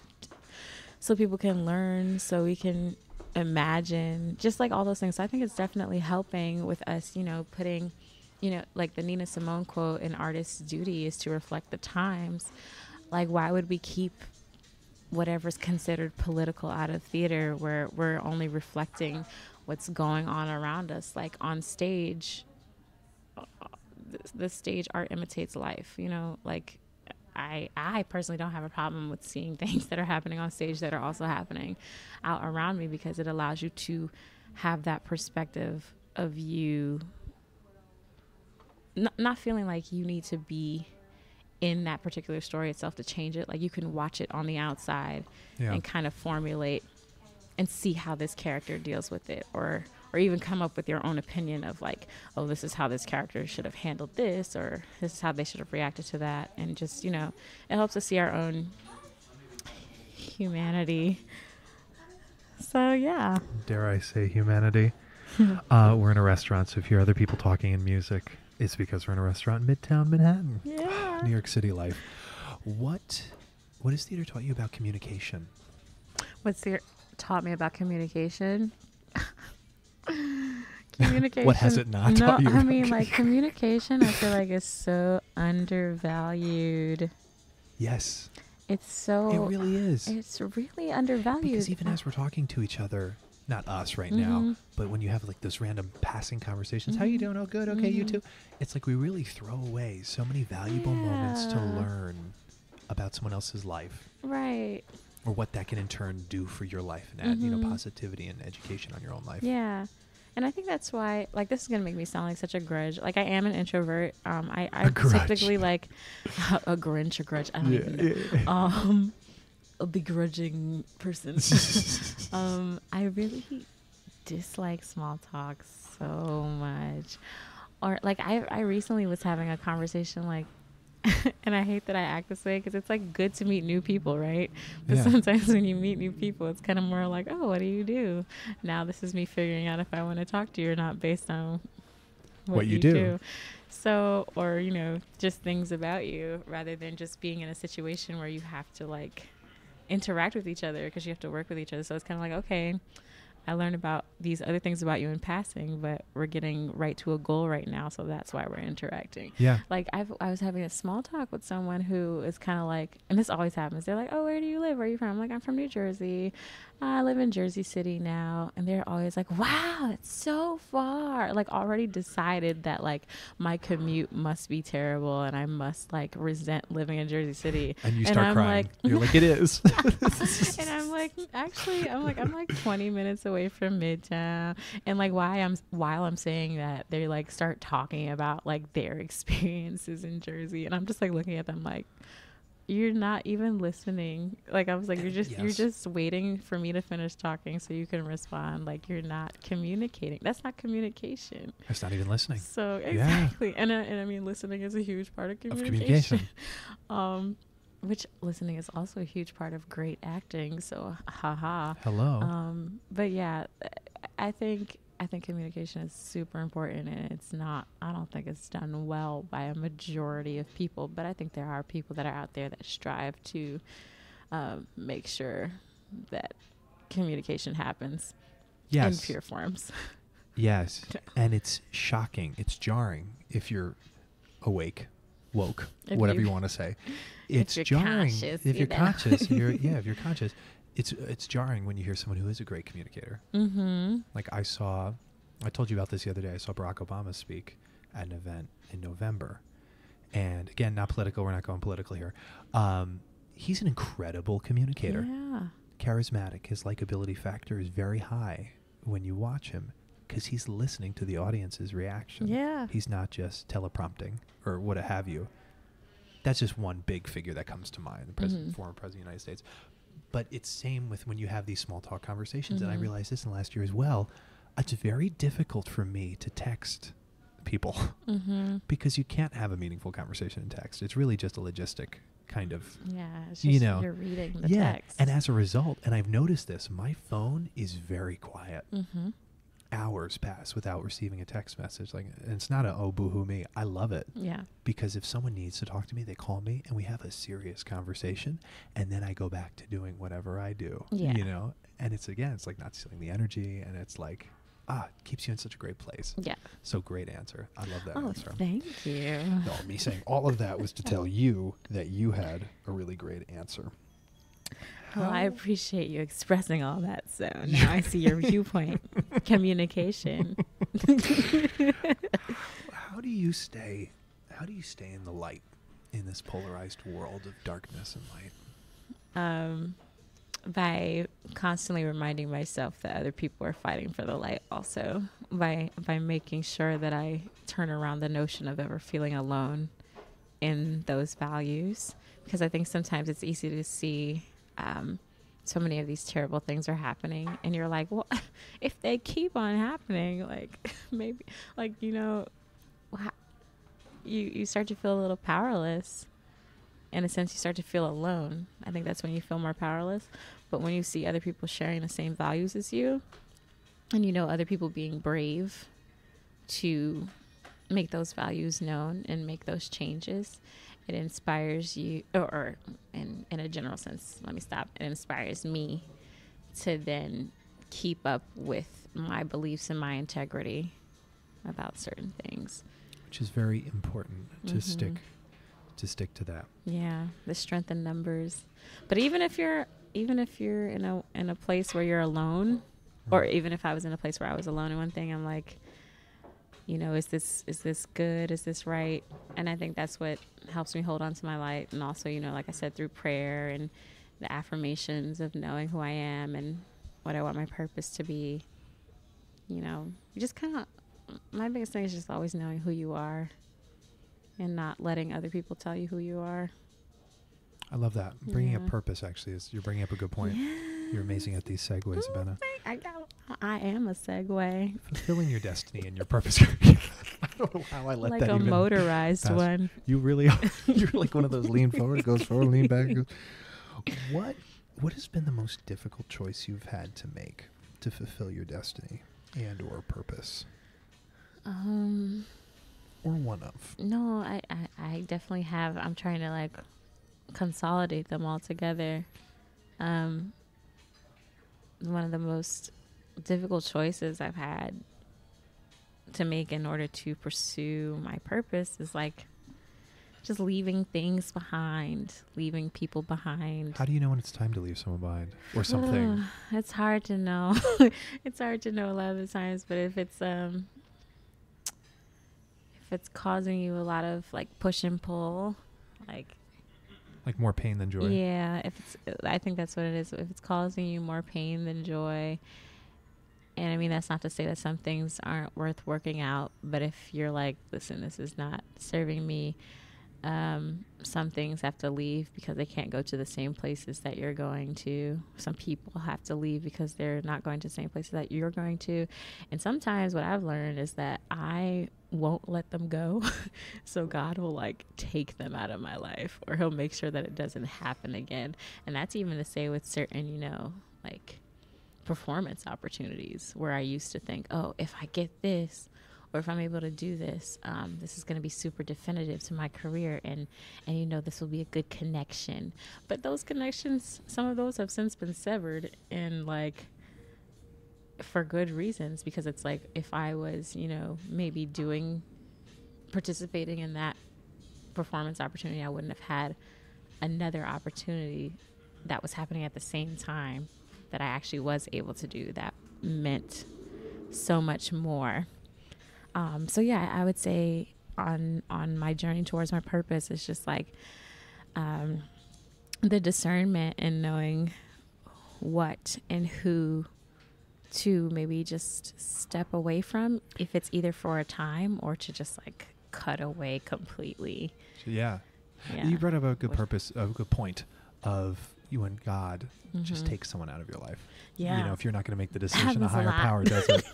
so people can learn, so we can imagine, just like all those things. So I think it's definitely helping with us, putting, like the Nina Simone quote, an artist's duty is to reflect the times. Like, why would we keep whatever's considered political out of theater, where we're only reflecting what's going on around us? Like on stage, the stage art imitates life, like I personally don't have a problem with seeing things that are happening on stage that are also happening out around me, because it allows you to have that perspective of you not feeling like you need to be in that particular story itself to change it. Like you can watch it on the outside and kind of formulate and see how this character deals with it, or even come up with your own opinion of like, oh, this is how this character should have handled this, or this is how they should have reacted to that. And just, you know, it helps us see our own humanity. So yeah. Dare I say humanity? We're in a restaurant, so if you hear other people talking in music, it's because we're in a restaurant in Midtown Manhattan. Yeah. New York City life. What has theater taught you about communication? What's theater taught me about communication? Communication. What has it not taught you? I mean, like, communication, I feel like is so undervalued. Yes. It's so. It really is. It's really undervalued. Because even as we're talking to each other, not us right now, but when you have like those random passing conversations, how you doing? Oh, good. Okay, you too. It's like we really throw away so many valuable moments to learn about someone else's life. Right. Or what that can in turn do for your life and add, you know, positivity and education on your own life. Yeah. And I think that's why, like, this is going to make me sound like such a grudge. Like, I am an introvert. I typically, like, a grudge. I don't even know. A begrudging person. I really dislike small talk so much. Or, like, I recently was having a conversation, like, and I hate that I act this way because it's like good to meet new people, right? But sometimes when you meet new people, it's kind of more like, oh, what do you do? Now this is me figuring out if I want to talk to you or not based on what you do. So, or, you know, just things about you rather than just being in a situation where you have to like interact with each other because you have to work with each other. So it's kind of like, okay, I learned about these other things about you in passing, but we're getting right to a goal right now. So that's why we're interacting. Yeah. Like I was having a small talk with someone who is kind of like, and this always happens. They're like, oh, where do you live? Where are you from? I'm like, I'm from New Jersey. I live in Jersey City now. And they're always like, wow, it's so far. Like already decided that like my commute must be terrible and I must like resent living in Jersey City. And you start crying. You're like, it is. And I'm like, actually, I'm like 20 minutes away from Midtown. And like while I'm saying that, they like start talking about like their experiences in Jersey. And I'm just like looking at them like, you're not even listening. Like I was like, you're just waiting for me to finish talking so you can respond. Like you're not communicating. That's not communication. That's not even listening. So exactly. And I mean, listening is a huge part of communication. Which listening is also a huge part of great acting. So haha. Hello. But yeah, I think communication is super important, and it's not, I don't think it's done well by a majority of people, but I think there are people that are out there that strive to make sure that communication happens in pure forms. Yes. And it's shocking. It's jarring if you're woke, whatever you want to say. It's jarring. If you're conscious, if you're conscious. It's jarring when you hear someone who is a great communicator. Like I told you about this the other day. I saw Barack Obama speak at an event in November. And again, not political. We're not going political here. He's an incredible communicator. Yeah. Charismatic. His likability factor is very high when you watch him because he's listening to the audience's reaction. Yeah. He's not just teleprompting or what have you. That's just one big figure that comes to mind, the former president of the United States. But it's same with when you have these small talk conversations, and I realized this in the last year as well. It's very difficult for me to text people because you can't have a meaningful conversation in text. It's really just a logistic kind of, it's just you're reading the text. And as a result, and I've noticed this, my phone is very quiet. Hours pass without receiving a text message. Like, and it's not a, oh, boo-hoo me. I love it. Yeah. Because if someone needs to talk to me, they call me and we have a serious conversation. And then I go back to doing whatever I do, you know? And it's like not stealing the energy. And it's like, it keeps you in such a great place. Yeah. So great answer. I love that answer. Thank you. No, me saying all of that was to tell you that you had a really great answer. Well, I appreciate you expressing all that. So now I see your viewpoint. Communication. How do you stay in the light in this polarized world of darkness and light? By constantly reminding myself that other people are fighting for the light also. By making sure that I turn around the notion of ever feeling alone in those values, because I think sometimes it's easy to see so many of these terrible things are happening, and you're like, well, if they keep on happening, like maybe, like, you know, you start to feel a little powerless. In a sense, you start to feel alone. I think that's when you feel more powerless. But when you see other people sharing the same values as you, and you know other people being brave to make those values known and make those changes, it inspires you, or in a general sense, let me stop. It inspires me to then keep up with my beliefs and my integrity about certain things. Which is very important to stick to that. Yeah, the strength in numbers. But even if you're in a place where you're alone, or even if I was in a place where I was alone in one thing, I'm like, you know, is this good? Is this right? And I think that's what helps me hold on to my light. And also, you know, like I said, through prayer and the affirmations of knowing who I am and what I want my purpose to be. You know, you just kind of, my biggest thing is just always knowing who you are and not letting other people tell you who you are. I love that. Bringing up purpose, actually, you're bringing up a good point. Yeah. You're amazing at these segues, Abena. I am a segue. Fulfilling your destiny and your purpose. I don't know how I let like that a motorized pass. One. You really are. You're like one of those lean forward, it goes forward, lean back. What has been the most difficult choice you've had to make to fulfill your destiny and or purpose? Or one of? No, I definitely have. I'm trying to like consolidate them all together. One of the most difficult choices I've had to make in order to pursue my purpose is like just leaving things behind, leaving people behind. How do you know when it's time to leave someone behind or something? It's hard to know. It's hard to know a lot of the times, but if it's causing you a lot of like push and pull, like more pain than joy. Yeah, I think that's what it is. If it's causing you more pain than joy, and I mean, that's not to say that some things aren't worth working out, but if you're like, listen, this is not serving me, some things have to leave because they can't go to the same places that you're going to. Some people have to leave because they're not going to the same places that you're going to. And sometimes what I've learned is that I won't let them go. So God will like take them out of my life, or he'll make sure that it doesn't happen again. And that's even to say with certain, you know, like performance opportunities where I used to think, oh, if I get this, or if I'm able to do this, this is going to be super definitive to my career, and you know, this will be a good connection. But those connections, some of those have since been severed, and like for good reasons, because it's like if I was, you know, maybe participating in that performance opportunity, I wouldn't have had another opportunity that was happening at the same time that I actually was able to do that meant so much more. So yeah, I would say on my journey towards my purpose, it's just like the discernment and knowing what and who to maybe just step away from, if it's either for a time or to just like cut away completely. Yeah. You brought up a good point of you and God just take someone out of your life. Yeah. You know, if you're not going to make the decision, a higher power does it.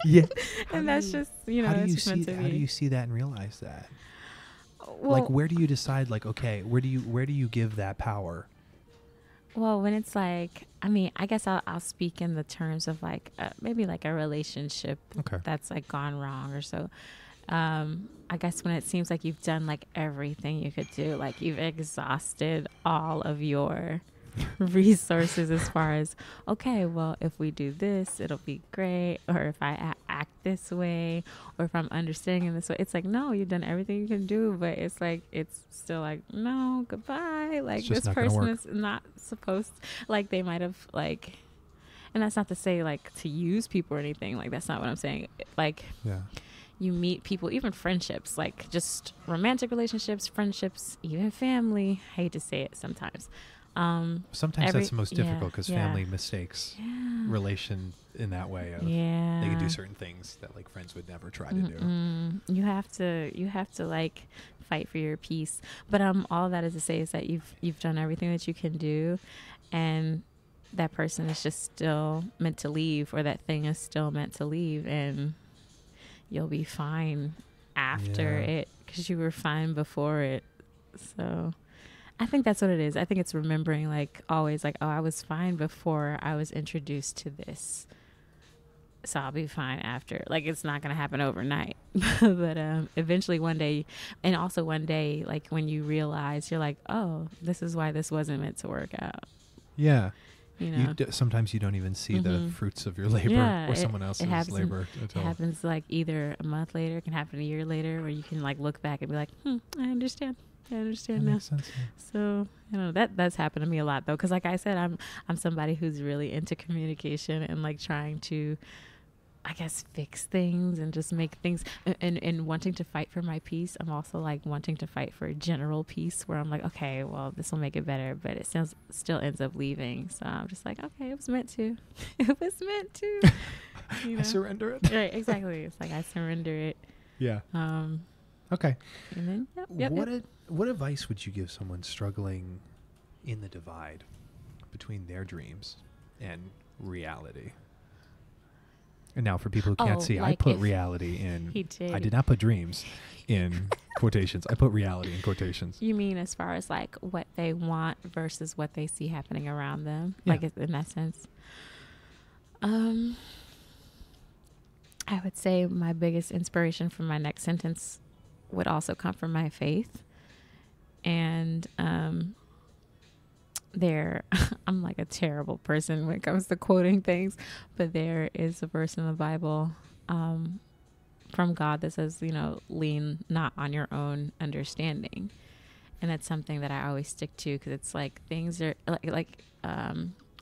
Yeah. And that's just, you know, it's just meant to be. How do you see that and realize that? Well, like, where do you decide, like, okay, where do you give that power? Well, when it's like, I mean, I guess I'll speak in the terms of like maybe like a relationship that's like gone wrong or so. I guess when it seems like you've done like everything you could do, like you've exhausted all of your resources as far as, okay, well, if we do this, it'll be great. Or if I act this way, or if I'm understanding this way, it's like, no, you've done everything you can do, but it's like, it's still like, no, goodbye. Like this person is not supposed, like they might have like, and that's not to say like to use people or anything, like that's not what I'm saying. Like, yeah. You meet people, even friendships, like just romantic relationships, friendships, even family. I hate to say it sometimes. Sometimes that's the most difficult because family mistakes relation in that way. Of they can do certain things that like friends would never try to do. You have to like fight for your peace. But all that is to say is that you've done everything that you can do, and that person is just still meant to leave, or that thing is still meant to leave, and you'll be fine after it, because you were fine before it. So I think that's what it is. I think it's remembering, like, always, like, oh, I was fine before I was introduced to this, so I'll be fine after. Like, it's not going to happen overnight. But eventually one day, and also one day, like, when you realize, you're like, oh, this is why this wasn't meant to work out. Yeah. You know? Sometimes you don't even see the fruits of your labor or someone else's labor. It happens like either a month later, it can happen a year later, where you can like look back and be like, I understand now. Makes sense, yeah. So, you know, that's happened to me a lot though. 'Cause like I said, I'm somebody who's really into communication and like trying to, I guess, fix things and just make things, and wanting to fight for my peace. I'm also like wanting to fight for general peace, where I'm like, okay, well, this will make it better, but it still ends up leaving. So I'm just like, okay, it was meant to. It was meant to. You know? I surrender it. Right, exactly. It's like I surrender it. Yeah. Okay. And then, What advice would you give someone struggling in the divide between their dreams and reality? And now for people who can't see, like I put reality in. He did. I did not put dreams in quotations. I put reality in quotations. You mean as far as like what they want versus what they see happening around them? Yeah. Like in that sense? I would say my biggest inspiration for my next sentence would also come from my faith. And I'm like a terrible person when it comes to quoting things, but there is a verse in the Bible from God that says, you know, lean not on your own understanding. And that's something that I always stick to, because it's like things are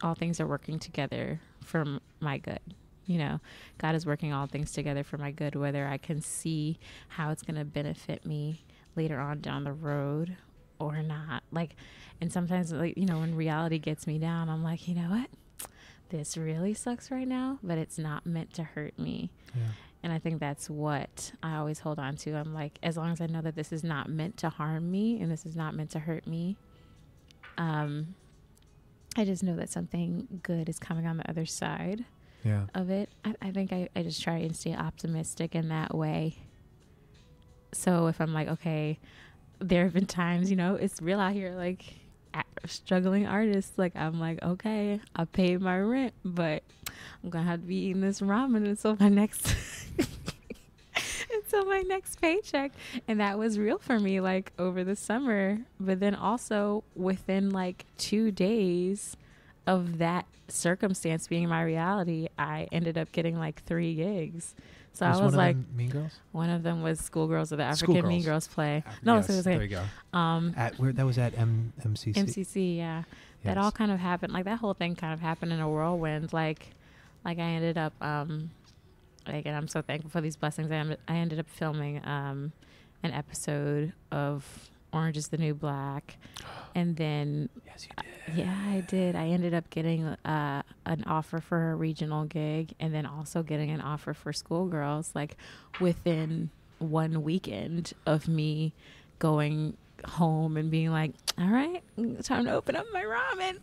all things are working together for my good. You know, God is working all things together for my good, whether I can see how it's going to benefit me later on down the road or not. Like, and sometimes, like, you know, when reality gets me down, I'm like, you know what? This really sucks right now, but it's not meant to hurt me. Yeah. And I think that's what I always hold on to. I'm like, as long as I know that this is not meant to harm me and this is not meant to hurt me, I just know that something good is coming on the other side of it. I think I just try and stay optimistic in that way. So if I'm like, okay, there have been times, you know, it's real out here, like struggling artists, like I'm like, okay, I paid my rent, but I'm gonna have to be eating this ramen until my next until my next paycheck. And that was real for me, like over the summer. But then also within like 2 days of that circumstance being my reality, I ended up getting like 3 gigs. So I was like, Mean Girls? One of them was Schoolgirls of the African Mean Girls play. No, yes, so it was there like, you go. At where that was at MCC. MCC, yeah. Yes. That all kind of happened. Like that whole thing kind of happened in a whirlwind. Like I ended up, like, and I'm so thankful for these blessings. I ended up filming an episode of Orange is the New Black, and then Yes, you did. yeah, I did. I ended up getting an offer for a regional gig, and then also getting an offer for Schoolgirls, like within 1 weekend of me going home and being like, all right, time to open up my ramen.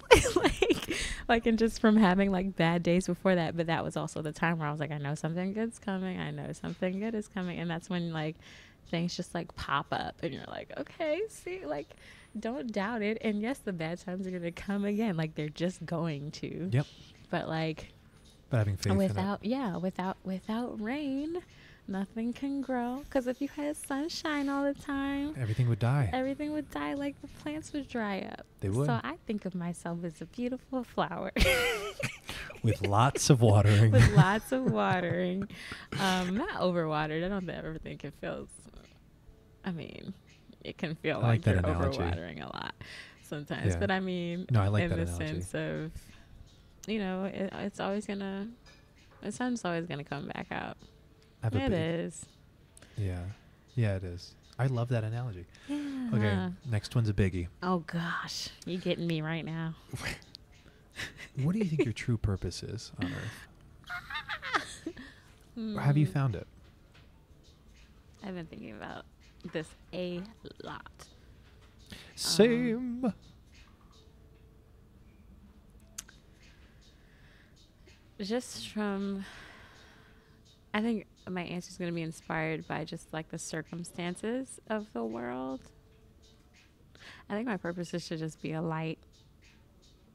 like and just from having like bad days before that. But that was also the time where I was like, I know something good's coming. I know something good is coming. And that's when like things just like pop up and you're like, okay, see, like don't doubt it. And yes, the bad times are gonna come again, like they're just going to. Yep. But like having faith without rain, nothing can grow. Because if you had sunshine all the time, everything would die. Everything would die. Like the plants would dry up. They would. So I think of myself as a beautiful flower. With lots of watering. With lots of watering. Not overwatered. I don't ever think it feels. I mean, it can feel like you're overwatering a lot sometimes. Yeah. But I mean, no, I like in that the analogy. sense of, you know, it's always gonna. The sun's always gonna come back out. It is. Yeah. Yeah, it is. I love that analogy. Yeah. Okay, next one's a biggie. Oh, gosh. You're getting me right now. What do you think your true purpose is on Earth? Or have you found it? I've been thinking about this a lot. Same. Just from, I think my answer is going to be inspired by just like the circumstances of the world. I think my purpose is to just be a light.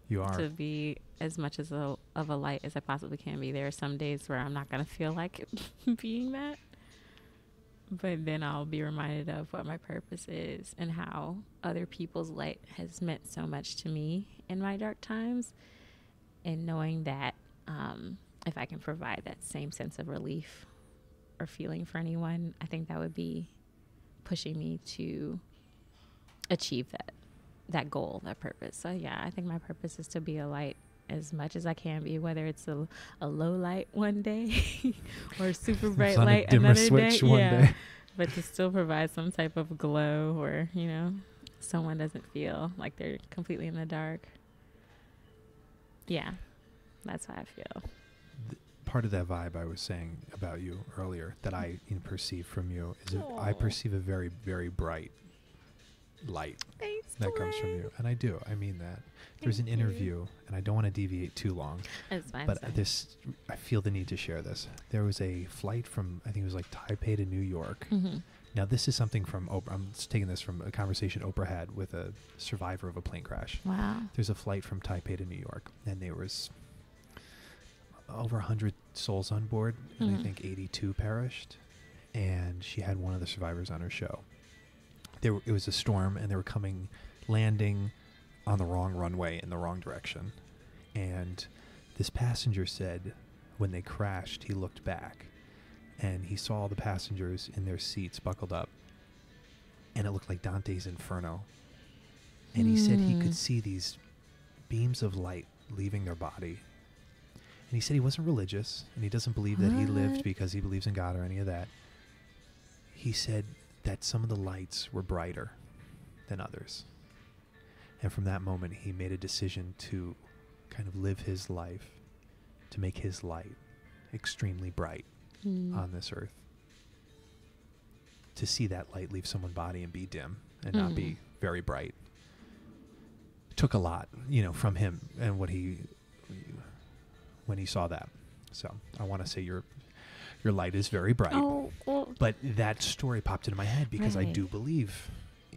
You are. To be as much as of a light as I possibly can be. There are some days where I'm not going to feel like being that. But then I'll be reminded of what my purpose is and how other people's light has meant so much to me in my dark times. And knowing that if I can provide that same sense of relief or feeling for anyone, I think that would be pushing me to achieve that goal, that purpose. So yeah, I think my purpose is to be a light as much as I can be, whether it's a low light one day or super bright light another day. Yeah, but to still provide some type of glow, or someone doesn't feel like they're completely in the dark. Yeah, that's how I feel. Part of that vibe I was saying about you earlier that I perceive from you is I perceive a very, very bright light. Thanks, that comes from you, and I do. I mean that. There's an interview, and I don't want to deviate too long. It's fine. But I feel the need to share this. There was a flight from, I think it was like Taipei to New York. Mm-hmm. Now this is something from Oprah. I'm taking this from a conversation Oprah had with a survivor of a plane crash. Wow. There's a flight from Taipei to New York, and there was over 100 souls on board, and I think 82 perished. And she had one of the survivors on her show. It was a storm, and they were landing on the wrong runway in the wrong direction. And this passenger said when they crashed, he looked back, and he saw the passengers in their seats buckled up, and it looked like Dante's Inferno. And he said he could see these beams of light leaving their body. And he said he wasn't religious, and he doesn't believe that he lived because he believes in God or any of that. He said that some of the lights were brighter than others. And from that moment, he made a decision to kind of live his life, to make his light extremely bright on this earth. To see that light leave someone's body and be dim and not be very bright. Took a lot, from him and when he saw that. So I want to say your light is very bright. Oh, well. But that story popped into my head because I do believe,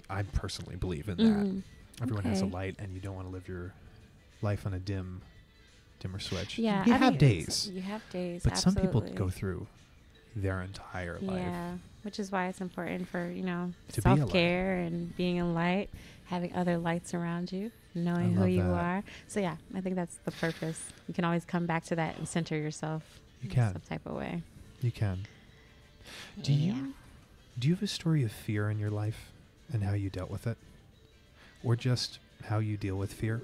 I personally believe in that. Everyone has a light, and you don't want to live your life on a dimmer switch. Yeah, you have days. You have days, but absolutely. some people go through their entire life. Yeah, which is why it's important for, To self-care and being a light, having other lights around you, knowing who you are. So yeah, I think that's the purpose. You can always come back to that and center yourself in some type of way. You can. Do you have a story of fear in your life and how you dealt with it? Or just how you deal with fear?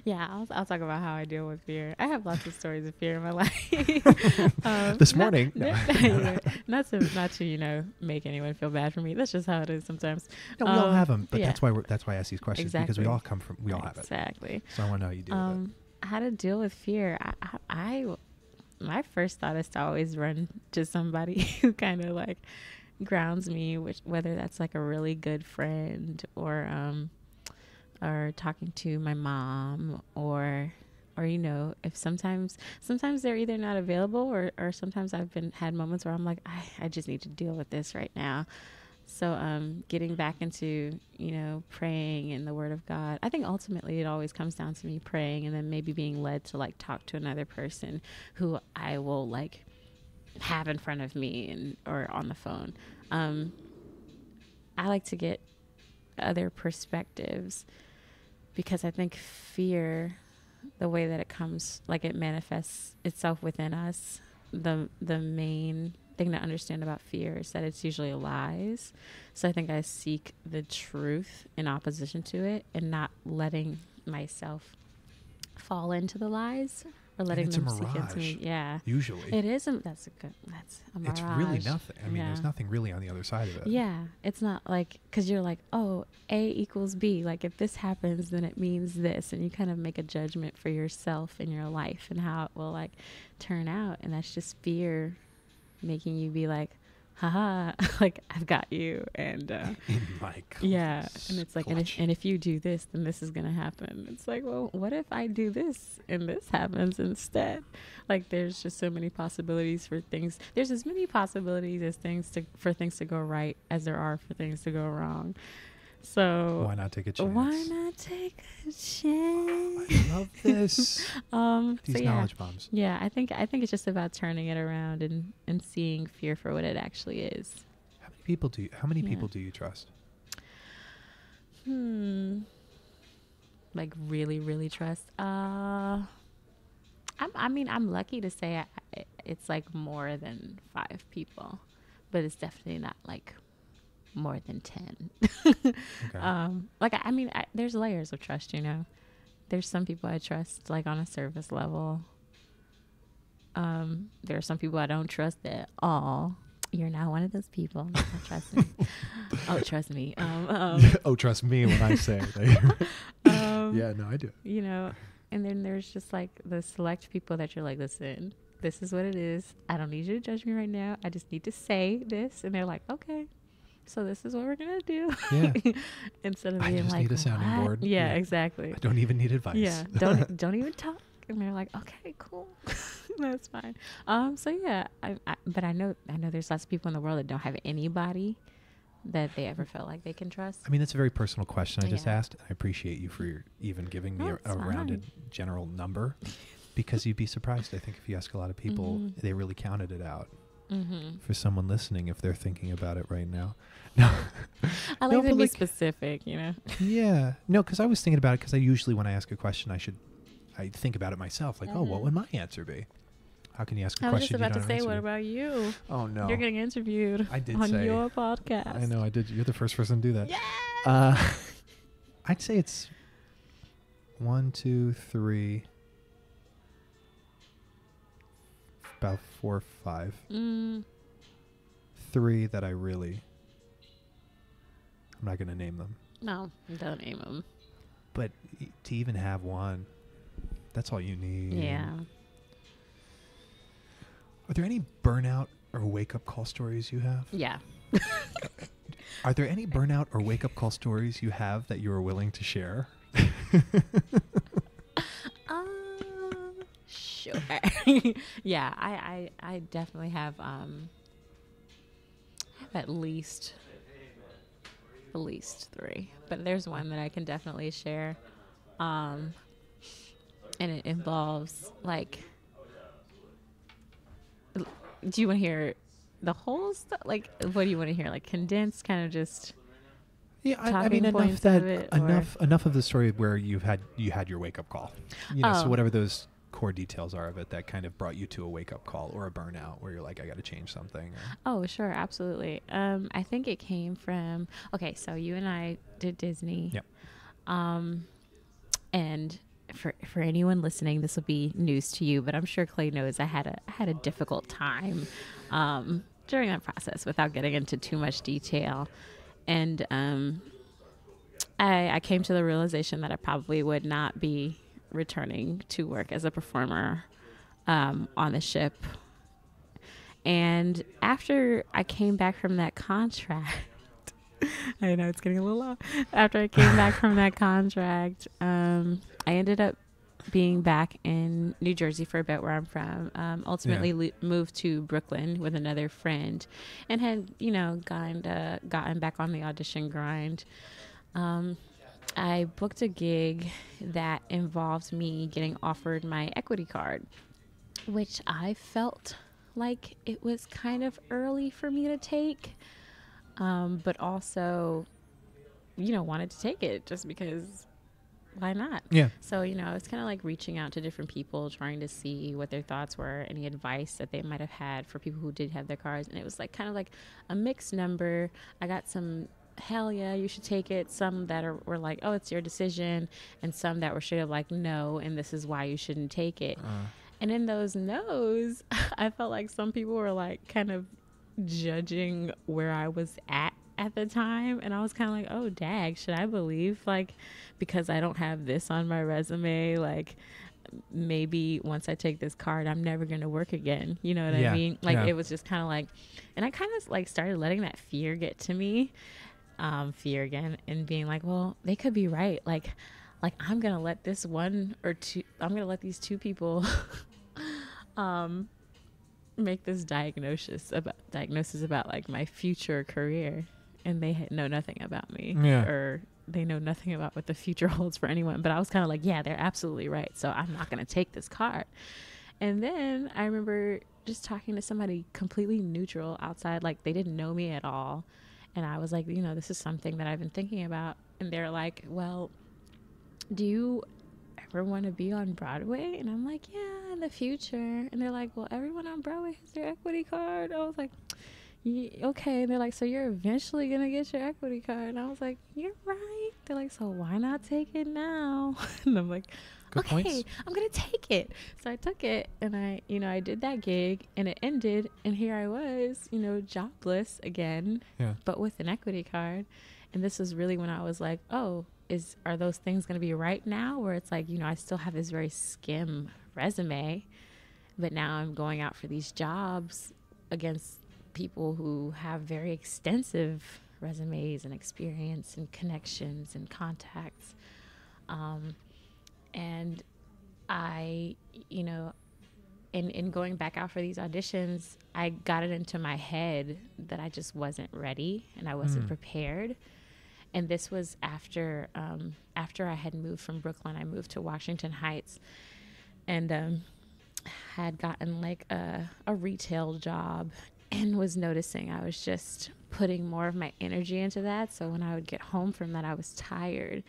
Yeah, I'll talk about how I deal with fear. I have lots of stories of fear in my life. This morning. Not to make anyone feel bad for me. That's just how it is sometimes. No, we all have them, but that's why I ask these questions, because we all have it. Exactly. So I want to know how you deal with it. How to deal with fear. My first thought is to always run to somebody who kind of like grounds me, whether that's like a really good friend or talking to my mom or if sometimes they're either not available or sometimes I've had moments where I'm like, I just need to deal with this right now. So getting back into, praying and the Word of God. I think ultimately it always comes down to me praying and then maybe being led to like talk to another person who I will like have in front of me or on the phone. I like to get other perspectives because I think fear, the way that it comes, like it manifests itself within us, the main thing to understand about fear is that it's usually lies. So I think I seek the truth in opposition to it and not letting myself fall into the lies or letting them seek into me. Yeah. Usually. It is. That's a mirage. It's really nothing. I mean, there's nothing really on the other side of it. Yeah. It's not like, because you're like, oh, A equals B. Like if this happens, then it means this. And you kind of make a judgment for yourself in your life and how it will like turn out. And that's just fear making you be like, haha, like I've got you. And In my yeah, and it's like, clutch. and if you do this, then this is gonna happen. It's like, well, what if I do this and this happens instead? Like, there's just so many possibilities for things. There's as many possibilities as for things to go right as there are for things to go wrong. So Why not take a chance? why not take a chance? I love this. These So yeah. knowledge bombs. Yeah, I think it's just about turning it around and seeing fear for what it actually is. How many people do you trust? Like really, really trust. I'm lucky to say it's like more than 5 people, but it's definitely not like more than 10. Okay. There's layers of trust, you know. There's some people I trust like on a surface level. There are some people I don't trust at all. You're not one of those people. Not trust me. Oh, trust me. Oh, trust me when I say that. Yeah, no, I do. You know, and then there's just like the select people that you're like, listen, this is what it is. I don't need you to judge me right now. I just need to say this. And they're like, okay, so this is what we're going to do. Yeah. Instead of I being just like, need a sounding what? board. Yeah, Yeah. exactly. I don't even need advice. Yeah. Don't even talk. And they're like, okay, cool. That's fine. So yeah, but I know there's lots of people in the world that don't have anybody that they ever felt like they can trust. I mean, that's a very personal question I just Yeah. asked. I appreciate you for even giving me No, a it's fine. rounded general number, because you'd be surprised. I think if you ask a lot of people, they really counted it out. For someone listening, if they're thinking about it right now. No. I like to be specific, you know. Yeah. No, because I was thinking about it, because I usually, when I ask a question, I think about it myself. Like, oh, what would my answer be? How can you ask a I was just question? about to say, what about you? Oh, no. You're getting interviewed I did on say- your podcast. I know I did. You're the first person to do that. Yeah. I'd say it's 1, 2, 3, about 4, 5. 3 that I'm not going to name them. No, don't name them. But to even have one, that's all you need. Yeah. Are there any burnout or wake-up call stories you have? Yeah. Are there any burnout or wake-up call stories you have that you are willing to share? Sure. Yeah, I definitely have at least 3, but there's one that I can definitely share, and it involves like, do you want to hear the whole stuff? Like, what do you want to hear? Like condensed, kind of just. Yeah, I mean enough points that of it, enough of the story where you had your wake up call. You know, so Oh. whatever those core details are of it that kind of brought you to a wake up call or a burnout where you're like, I got to change something. Oh, sure, absolutely. I think it came from, okay, so you and I did Disney. Yep. And for anyone listening, this will be news to you, but I'm sure Clay knows I had a difficult time during that process without getting into too much detail. And I came to the realization that I probably would not be returning to work as a performer on the ship. And after I came back from that contract, I know it's getting a little long. After I came back from that contract, I ended up being back in New Jersey for a bit, where I'm from. Ultimately moved to Brooklyn with another friend, and had gotten back on the audition grind. I booked a gig that involved me getting offered my equity card, which I felt like it was kind of early for me to take, but also, wanted to take it just because why not? Yeah. So, it's kind of like reaching out to different people, trying to see what their thoughts were, any advice that they might have had for people who did have their cards. And it was like kind of like a mixed number. I got some, hell yeah, you should take it. Some that were like, oh, it's your decision. And some that were straight up like, no, and this is why you shouldn't take it. And in those no's, I felt like some people were like kind of judging where I was at the time. And I was kind of like, oh, dag, should I believe, like, because I don't have this on my resume, like, maybe once I take this card, I'm never going to work again. You know what Yeah, I mean? Like, yeah. it was just kind of like, and I kind of like started letting that fear get to me, fear again, and being like, well, they could be right. Like I'm going to let this one or two, I'm going to let these two people, make this diagnosis about like my future career, and they know nothing about me, or they know nothing about what the future holds for anyone. But I was kind of like, yeah, they're absolutely right, so I'm not going to take this card. And then I remember just talking to somebody completely neutral outside, like they didn't know me at all, and I was like, you know, this is something that I've been thinking about. And they're like, well, do you ever want to be on Broadway? And I'm like, yeah, in the future. And they're like, well, everyone on Broadway has their equity card. I was like, yeah, okay. And they're like, so you're eventually gonna get your equity card. And I was like, you're right. They're like, so why not take it now? And I'm like, Good okay, points. I'm gonna take it. So I took it, and I did that gig, and it ended, and here I was, jobless again, but with an equity card. And this was really when I was like, oh, are those things going to be right now, where it's like, I still have this very skim resume, but now I'm going out for these jobs against people who have very extensive resumes and experience and connections and contacts. And I, in going back out for these auditions, I got it into my head that I just wasn't ready and I wasn't prepared. And this was after I had moved from Brooklyn. I moved to Washington Heights, and had gotten like a retail job, and was noticing I was just putting more of my energy into that. So when I would get home from that, I was tired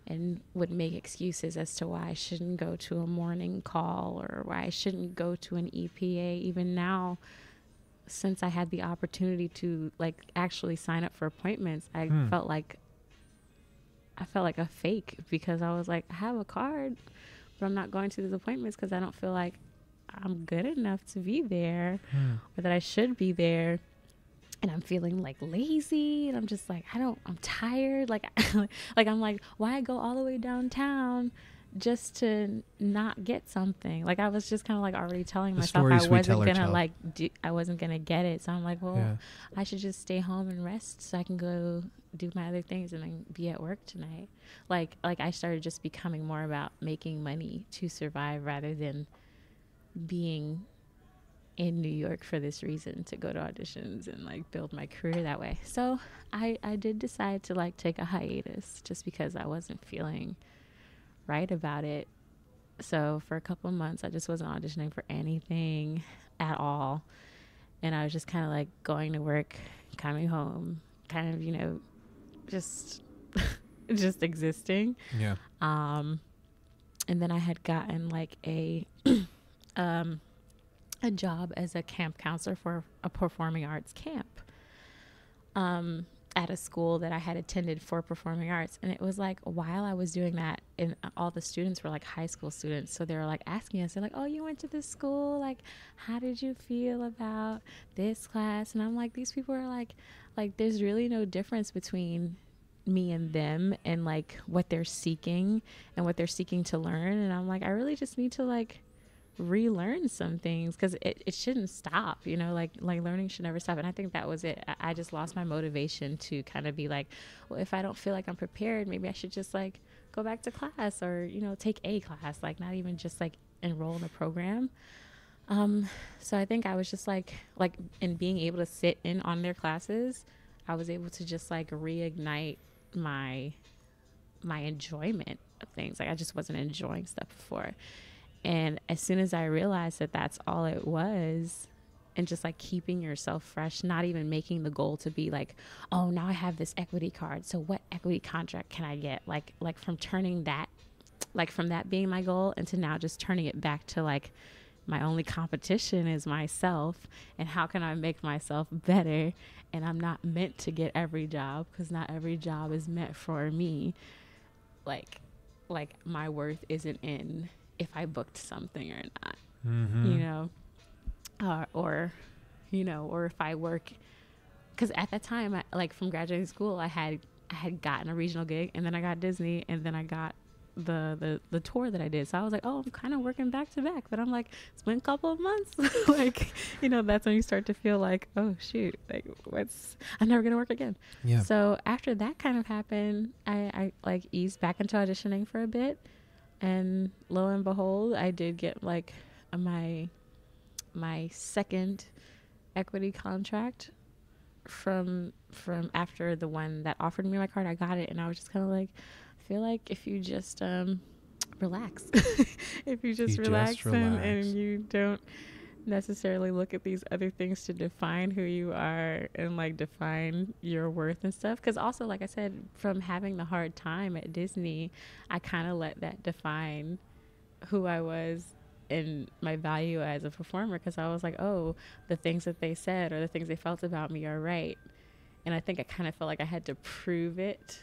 and would make excuses as to why I shouldn't go to a morning call or why I shouldn't go to an EPA. Even now, since I had the opportunity to like actually sign up for appointments, I felt like a fake, because I was like, I have a card, but I'm not going to these appointments because I don't feel like I'm good enough to be there, or that I should be there. And I'm feeling like lazy, and I'm just like, I'm tired. Like, I'm like, why go all the way downtown just to not get something? Like, I was just kind of like already telling myself I wasn't gonna get it. So I'm like, well, I should just stay home and rest so I can go do my other things and then be at work tonight. Like I started just becoming more about making money to survive rather than being in New York for this reason, to go to auditions and like build my career that way. So I did decide to like take a hiatus just because I wasn't feeling right about it. So for a couple of months, I just wasn't auditioning for anything at all. And I was just kind of like going to work, coming home, kind of, just existing. Yeah. And then I had gotten like a job as a camp counselor for a performing arts camp at a school that I had attended for performing arts. And it was like, while I was doing that, and all the students were like high school students, so they were like asking us, they're like, oh, you went to this school, like how did you feel about this class? And I'm like, these people are like there's really no difference between me and them and like what they're seeking and what they're seeking to learn. And I'm like, I really just need to like relearn some things, because it shouldn't stop, like learning should never stop. And I think that was it. I just lost my motivation to kind of be like, well, if I don't feel like I'm prepared, maybe I should just like go back to class, or take a class, like not even just like enroll in a program. So I think I was just like in being able to sit in on their classes, I was able to just like reignite my enjoyment of things. Like I just wasn't enjoying stuff before. And as soon as I realized that that's all it was, and just like keeping yourself fresh, not even making the goal to be like, oh, now I have this equity card, so what equity contract can I get? Like from turning that, like from that being my goal, into now just turning it back to like, my only competition is myself, and how can I make myself better? And I'm not meant to get every job, because not every job is meant for me. Like my worth isn't in if I booked something or not, or if I work, because at that time, like from graduating school, I had gotten a regional gig, and then I got Disney, and then I got the tour that I did. So I was like, oh, I'm kind of working back to back, but I'm like, it's been a couple of months. Like, you know, that's when you start to feel like, oh shoot, like I'm never gonna work again. Yeah. So after that kind of happened, I like eased back into auditioning for a bit, and lo and behold, I did get like my second equity contract from after the one that offered me my card. I got it, and I was just kind of like, I feel like if you just relax, if you just relax and you don't necessarily look at these other things to define who you are and like define your worth and stuff. Because also, like I said, from having the hard time at Disney, I kind of let that define who I was and my value as a performer, because I was like, oh, the things that they said or the things they felt about me are right. And I think I kind of felt like I had to prove it,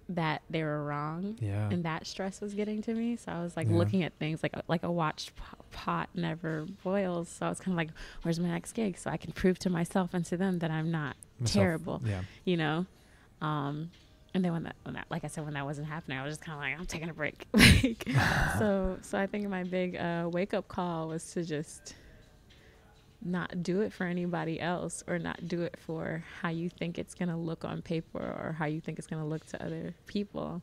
that they were wrong. Yeah. And that stress was getting to me. So I was like looking at things like a watched pot never boils. So I was kind of like, where's my next gig? So I can prove to myself and to them that I'm not terrible, you know? And then when that, like I said, when that wasn't happening, I was just kind of like, I'm taking a break. Like, so I think my big wake up call was to just not do it for anybody else, or not do it for how you think it's going to look on paper or how you think it's going to look to other people.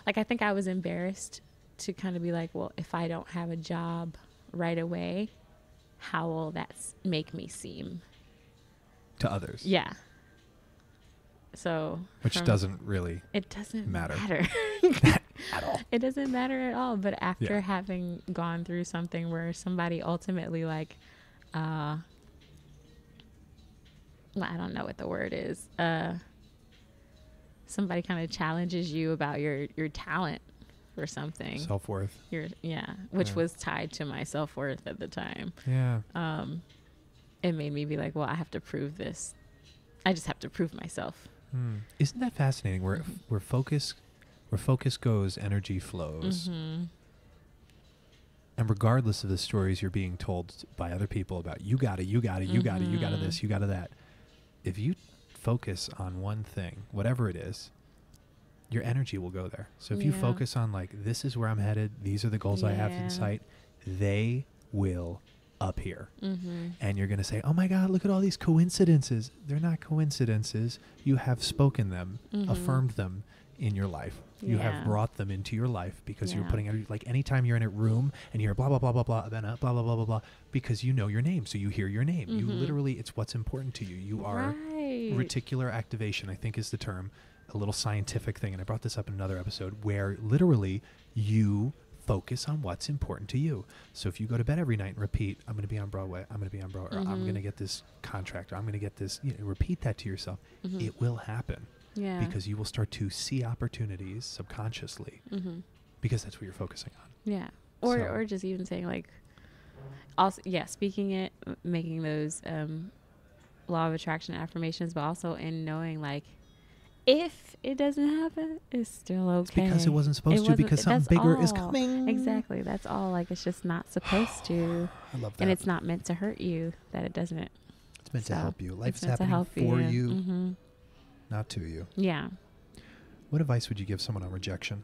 Like, I think I was embarrassed to kind of be like, well, if I don't have a job right away, how will that make me seem To others. Yeah. So Which doesn't really matter at all. It doesn't matter at all. But after having gone through something where somebody ultimately like, well, I don't know what the word is. Somebody kind of challenges you about your talent or something. Self-worth. Which was tied to my self-worth at the time. Yeah. It made me be like, well, I have to prove this. I just have to prove myself. Isn't that fascinating? Where focus goes, energy flows. Mm-hmm. And regardless of the stories you're being told by other people about you got it, you got it, you got it, you got this, you got that, if you focus on one thing, whatever it is, your energy will go there. So if you focus on like, this is where I'm headed, these are the goals I have in sight, they will appear. And you're going to say, oh my God, look at all these coincidences. They're not coincidences. You have spoken them, affirmed them in your life. You have brought them into your life because you're putting out, like anytime you're in a room and you hear blah, blah, blah, blah, blah, Abena, blah, blah, blah, blah, blah, because you know your name. So you hear your name. You literally, it's what's important to you. You are reticular activation, I think is the term, a little scientific thing. And I brought this up in another episode where literally you focus on what's important to you. So if you go to bed every night and repeat, I'm going to be on Broadway, I'm going to be on Broadway, or I'm going to get this contract, or I'm going to get this, repeat that to yourself, it will happen. Yeah. Because you will start to see opportunities subconsciously because that's what you're focusing on. Yeah. Or just even saying like, also, speaking it, making those law of attraction affirmations, but also in knowing like, if it doesn't happen, it's still okay. It's because it wasn't supposed to, because something bigger is coming. Exactly. That's all. Like, it's just not supposed to. I love that. And it's not meant to hurt you, that it doesn't. It's meant to help you. Life's happening for you, not to you. Yeah. What advice would you give someone on rejection?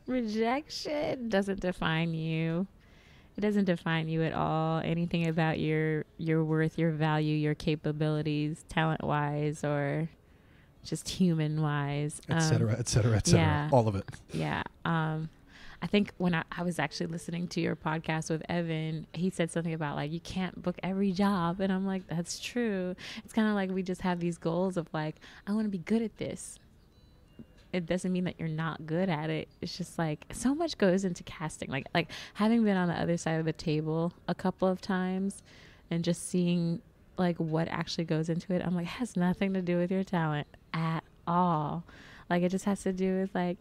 Rejection doesn't define you. It doesn't define you at all. Anything about your worth, your value, your capabilities, talent-wise, or just human-wise. Et cetera, et cetera, et cetera. Yeah. All of it. Yeah. I think when I was actually listening to your podcast with Evan, he said something about like, you can't book every job. And I'm like, that's true. It's kind of like we just have these goals of like, I want to be good at this. It doesn't mean that you're not good at it. It's just like so much goes into casting. Like having been on the other side of the table a couple of times and just seeing like what actually goes into it. I'm like, it has nothing to do with your talent at all. Like it just has to do with like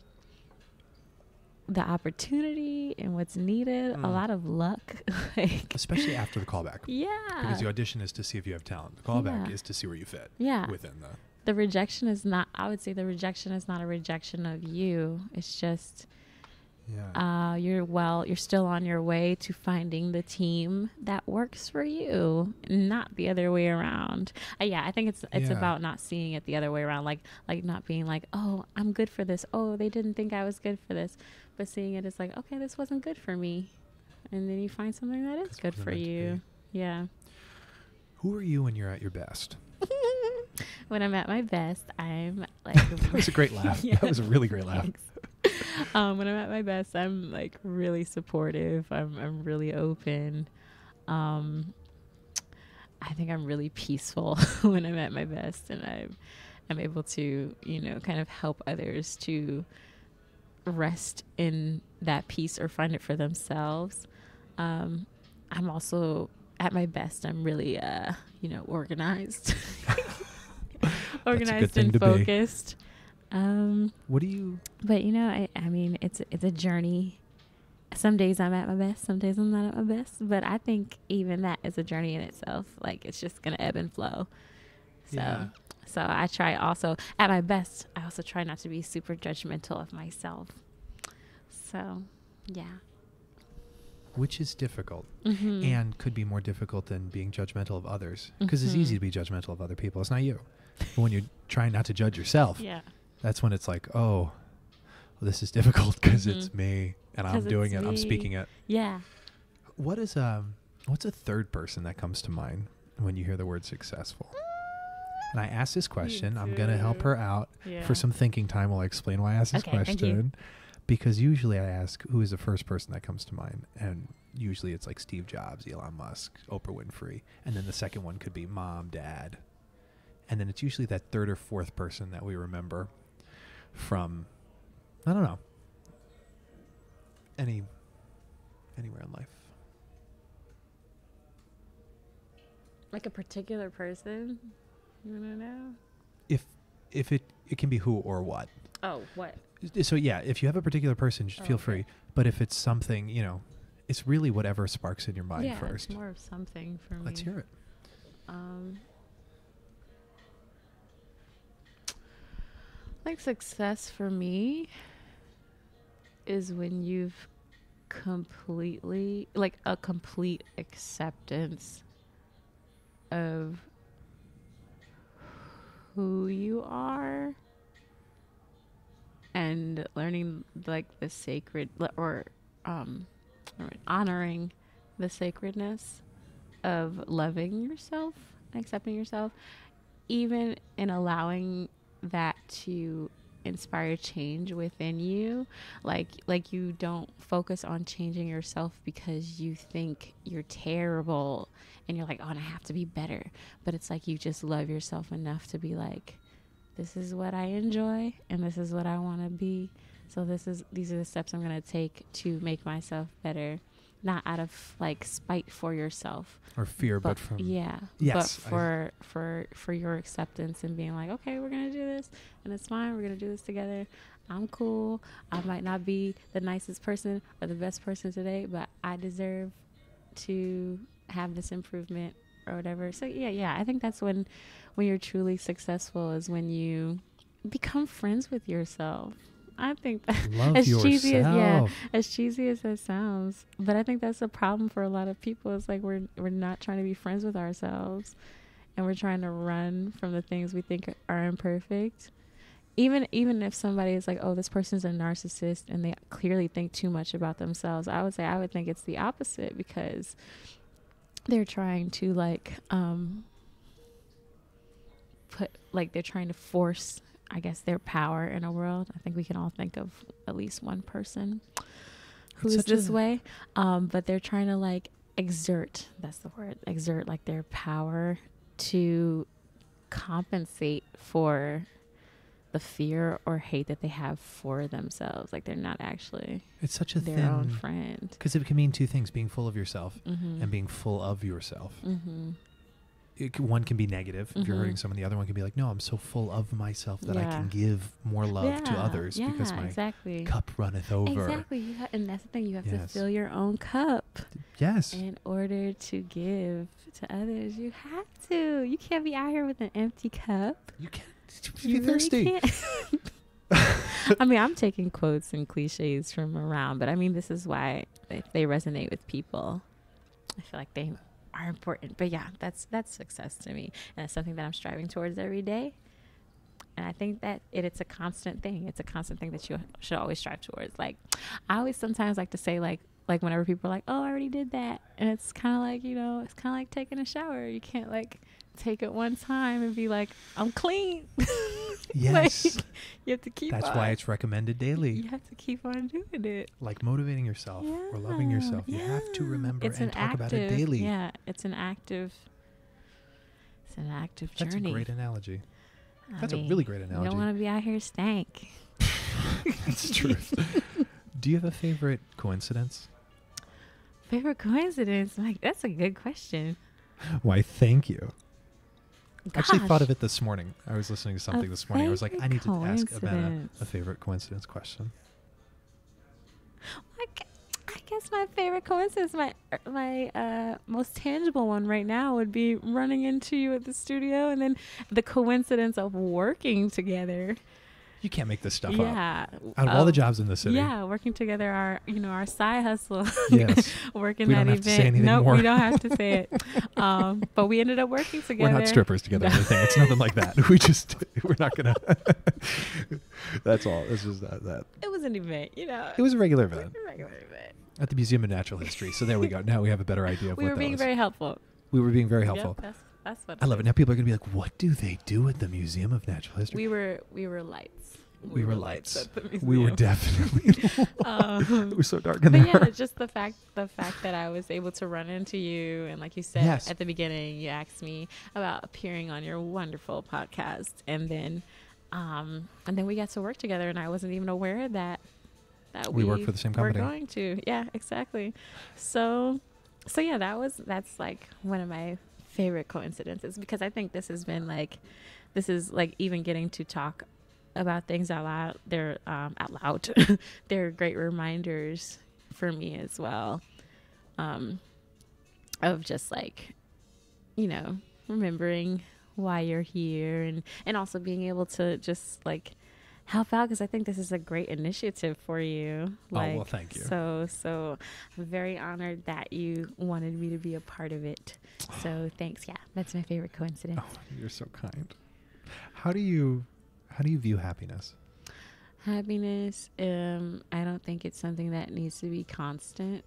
the opportunity and what's needed, a lot of luck. Like, especially after the callback. Yeah. Because the audition is to see if you have talent. The callback is to see where you fit. Yeah. Within the rejection is not, I would say the rejection is not a rejection of you. It's just Yeah. You're still on your way to finding the team that works for you, not the other way around. I think it's Yeah. about not seeing it the other way around, like not being like, oh, I'm good for this. Oh, they didn't think I was good for this, but seeing it as like, okay, this wasn't good for me, and then you find something that is good for you. Yeah. Who are you when you're at your best? When I'm at my best, I'm like. That was a great laugh. Yeah. That was a really great laugh. Thanks. When I'm at my best, I'm like really supportive. I'm really open. I think I'm really peaceful when I'm at my best, and I'm able to, kind of help others to rest in that peace or find it for themselves. I'm also at my best. I'm really, organized, organized and focused. What do you? But I mean, it's a journey. Some days I'm at my best, some days I'm not at my best. But I think even that is a journey in itself. Like, it's just gonna ebb and flow. So, so I try also at my best. I also try not to be super judgmental of myself. So, yeah. Which is difficult and could be more difficult than being judgmental of others, because it's easy to be judgmental of other people. It's not you. But when you're trying not to judge yourself, that's when it's like, oh, well, this is difficult because it's me and I'm doing it. I'm speaking it. Yeah. What's a third person that comes to mind when you hear the word successful? And I asked this question. I'm going to help her out for some thinking time while I explain why I asked this question. Because usually I ask, who is the first person that comes to mind? And usually it's like Steve Jobs, Elon Musk, Oprah Winfrey. And then the second one could be mom, dad. And then it's usually that third or fourth person that we remember from, I don't know, anywhere in life. Like a particular person? You want to know? If it can be who or what. Oh, what? So yeah, if you have a particular person, just feel free. But if it's something, it's really whatever sparks in your mind first. It's more of something for me. Let's hear it. Like, success for me is when you've completely, like, a complete acceptance of who you are, and learning like the sacred, or honoring the sacredness of loving yourself and accepting yourself, even in allowing that to inspire change within you. Like you don't focus on changing yourself because you think you're terrible and you're like, oh, and I have to be better. But it's like you just love yourself enough to be like, this is what I enjoy and this is what I want to be. So these are the steps I'm going to take to make myself better. Not out of like spite for yourself or fear, but from but for your acceptance and being like, okay, we're gonna do this and it's fine. We're gonna do this together. I'm cool. I might not be the nicest person or the best person today, but I deserve to have this improvement or whatever. So I think that's when you're truly successful, is when you become friends with yourself. I think that as cheesy as that sounds, but I think that's a problem for a lot of people. It's like we're not trying to be friends with ourselves, and we're trying to run from the things we think are imperfect. Even if somebody is like, oh, this person's a narcissist and they clearly think too much about themselves, I would think it's the opposite, because they're trying to they're trying to force, I guess, their power in a world. I think we can all think of at least one person who is this way. But they're trying to exert, that's the word, exert their power to compensate for the fear or hate that they have for themselves. Like, they're not actually their own friend. Because it can mean two things: being full of yourself and being full of yourself. One can be negative if you're hurting someone. The other one can be like, no, I'm so full of myself that I can give more love to others because my cup runneth over. Exactly. And that's the thing. You have to fill your own cup. Yes. In order to give to others, you have to. You can't be out here with an empty cup. You can't. You're thirsty. Can't. I mean, I'm taking quotes and cliches from around, but I mean, this is why if they resonate with people, I feel like they are important. But yeah, that's success to me, and it's something that I'm striving towards every day. And I think that it's a constant thing. It's a constant thing that you should always strive towards. Like, I always sometimes like to say, like whenever people are like, "Oh, I already did that," and it's kind of like, it's kind of like taking a shower. You can't like take it one time and be like, "I'm clean." Yes. Like, you have to keep. That's on. why it's recommended daily. You have to keep on doing it. Like motivating yourself or loving yourself. You have to remember and talk about it daily. Yeah, it's an active journey. That's a great analogy. That's a really great analogy. You don't want to be out here stank. That's true. Do you have a favorite coincidence? Favorite coincidence? Like, that's a good question. Why, thank you. I actually Gosh. thought of it this morning. I was listening to something this morning. I was like, I need to ask Abena coincidence. a favorite coincidence question. I guess my favorite coincidence, my most tangible one right now would be running into you at the studio, and then the coincidence of working together. You can't make this stuff up. Yeah. Out of all the jobs in the city. Yeah, working together, our side hustle. Yes. Working We that don't have to event. say anything Nope, more. we don't have to say it. But we ended up working together. We're not strippers together or anything. It's nothing like that. We're not going to. That's all. It's just that. It was an event, It was a regular event A regular event. at the Museum of Natural History. So there we go. Now we have a better idea of We what were that being was. very helpful. We were being very helpful. Yep, that's what I love it. Now people are going to be like, what do they do at the Museum of Natural History? We were lights. We were lights. At the museum. We were definitely. It was so dark in But there. yeah, just the fact that I was able to run into you, and like you said Yes. at the beginning, you asked me about appearing on your wonderful podcast, and then we got to work together, and I wasn't even aware that We work for the same company. We're going to, yeah, exactly. So yeah, that's like one of my favorite coincidences, because I think this is like even getting to talk about things out loud. They're out loud. They're great reminders for me as well, of just like, remembering why you're here, and also being able to just like help out, because I think this is a great initiative for you. Well, thank you. So I'm very honored that you wanted me to be a part of it. So thanks. Yeah, that's my favorite coincidence. Oh, you're so kind. How do you view happiness? Happiness, I don't think it's something that needs to be constant.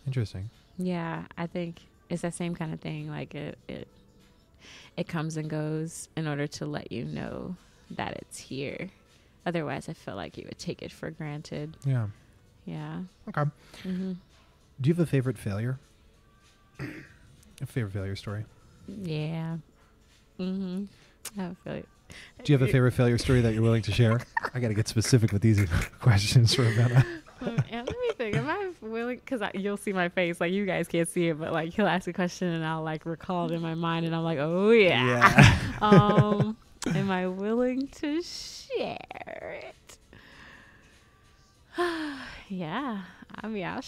Interesting. Yeah, I think it's that same kind of thing. Like it comes and goes in order to let you know that it's here. Otherwise, I feel like you would take it for granted. Yeah. Yeah. Okay. Mm-hmm. Do you have a favorite failure? A favorite failure story? Yeah. Mm-hmm. I feel it. Do you have a favorite failure story that you're willing to share? I got to get specific with these questions for Abena. And let me think. Am I willing? Because you'll see my face. Like, you guys can't see it, but like he'll ask a question and I'll like recall it in my mind, and I'm like, oh yeah. Am I willing to share it? Yeah. I mean, I'll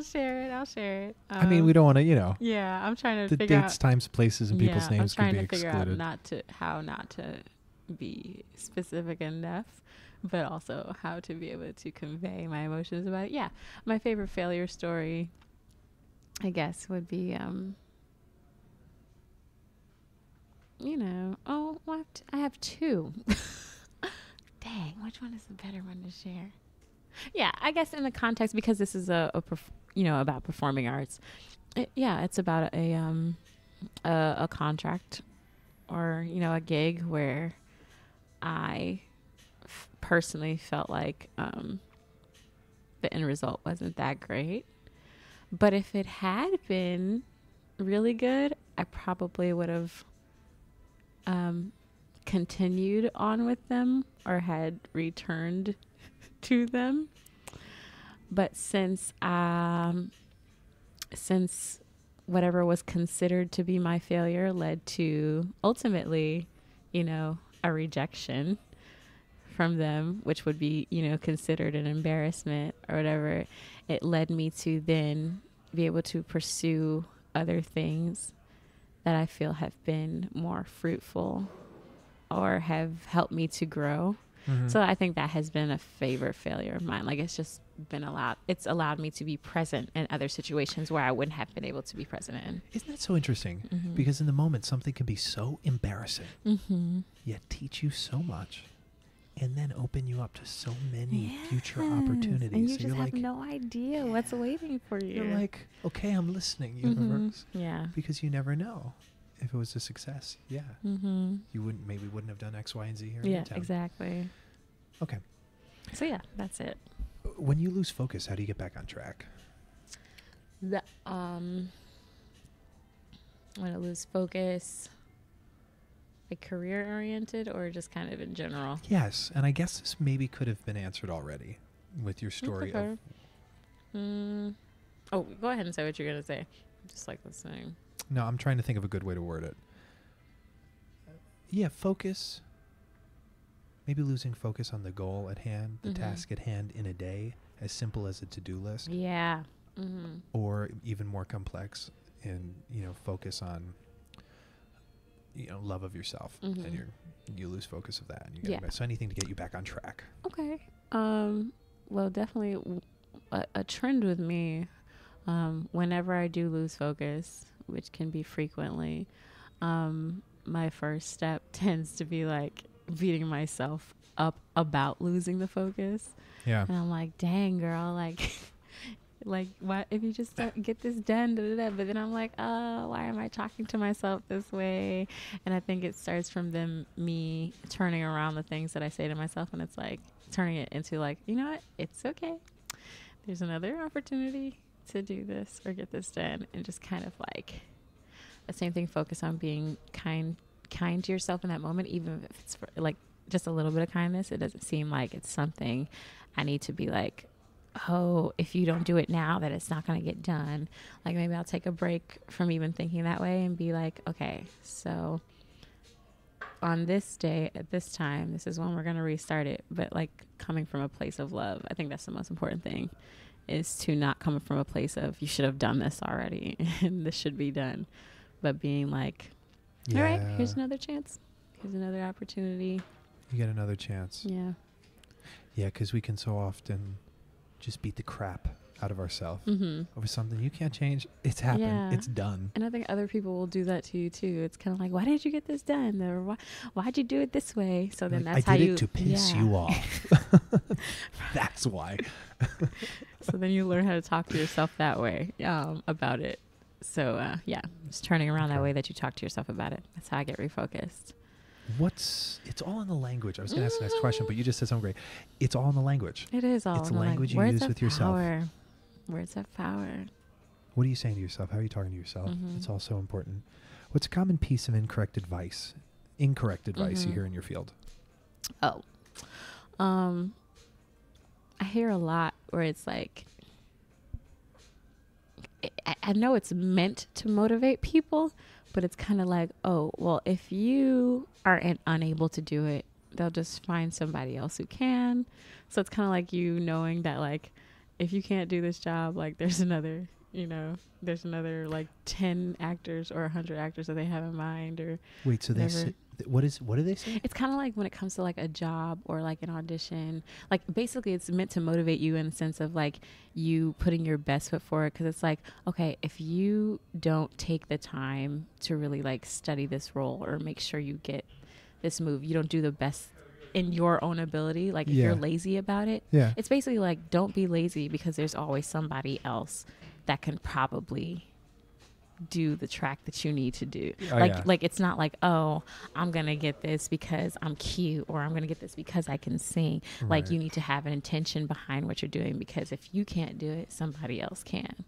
share it. I mean, we don't want to, Yeah, I'm trying to the figure dates, out. times, places, and people's names I'm can trying be to figure excluded. out how not to be specific enough, but also how to be able to convey my emotions about it. Yeah, my favorite failure story, I guess, would be I have two. Dang, which one is the better one to share? Yeah, I guess in the context, because this is about performing arts. It's about a contract or a gig where I personally felt like the end result wasn't that great. But if it had been really good, I probably would have continued on with them or had returned to them. But since whatever was considered to be my failure led to ultimately, a rejection from them, which would be, considered an embarrassment or whatever, it led me to then be able to pursue other things that I feel have been more fruitful or have helped me to grow. So I think that has been a favorite failure of mine. Like it's just been it's allowed me to be present in other situations where I wouldn't have been able to be present in. Isn't that so interesting? Because in the moment, something can be so embarrassing, yet teach you so much, and then open you up to so many future opportunities. And you so just you're have like, no idea what's waiting for you. You're like, okay, I'm listening, universe. Yeah. Because you never know. If it was a success, you wouldn't have done X, Y, and Z here in Midtown. Exactly. Okay. So yeah, that's it. When you lose focus, how do you get back on track? When I lose focus, like career oriented or just kind of in general? Yes, and I guess this maybe could have been answered already with your story of. Oh, go ahead and say what you're gonna say. I'm just like listening. No, I'm trying to think of a good way to word it. Yeah, focus. Maybe losing focus on the goal at hand, the task at hand in a day, as simple as a to-do list. Yeah. Or even more complex, and focus on love of yourself, and you lose focus of that, and you get back. So anything to get you back on track. Okay. Well, definitely a trend with me. Whenever I do lose focus, which can be frequently, my first step tends to be like beating myself up about losing the focus. Yeah. And I'm like, dang, girl, like why if you just don't get this done, but then I'm like, why am I talking to myself this way? And I think it starts from me turning around the things that I say to myself, and it's like turning it into like, you know what, it's okay, there's another opportunity to do this or get this done, and just kind of like the same thing, focus on being kind to yourself in that moment, even if it's for, like just a little bit of kindness. It doesn't seem like it's something I need to be like, oh, if you don't do it now, that it's not going to get done. Like maybe I'll take a break from even thinking that way and be like, okay, so on this day at this time, this is when we're going to restart it. But like coming from a place of love, I think that's the most important thing, is to not come from a place of you should have done this already and this should be done, but being like, all right, here's another chance, here's another opportunity. You get another chance. Yeah, because we can so often just beat the crap out of ourselves over something you can't change. It's happened. It's done. And I think other people will do that to you too. It's kind of like, why didn't you get this done? Or why'd you do it this way? So then that's how you... I did it to piss you off. That's why. So then you learn how to talk to yourself that way about it. So just turning around that way that you talk to yourself about it. That's how I get refocused. It's all in the language. I was going to ask the next question, but you just said something great. It's all in the language. It is all in the language you use with yourself. Words have power. What are you saying to yourself? How are you talking to yourself? It's all so important. What's a common piece of incorrect advice you hear in your field? Oh, I hear a lot where it's like, I know it's meant to motivate people, but it's kind of like, oh, well, if you are unable to do it, they'll just find somebody else who can. So it's kind of like you knowing that, like, if you can't do this job, like, there's another like 10 actors or 100 actors that they have in mind, or wait, so whatever. they say, what do they say? It's kind of like when it comes to like a job or like an audition, like basically it's meant to motivate you in the sense of like you putting your best foot forward. Cause it's like, okay, if you don't take the time to really like study this role or make sure you get this move, you don't do the best in your own ability. Like if you're lazy about it, it's basically like, don't be lazy, because there's always somebody else that can probably do the track that you need to do. Like it's not like, oh, I'm gonna get this because I'm cute, or I'm gonna get this because I can sing. Right. Like you need to have an intention behind what you're doing, because if you can't do it, somebody else can.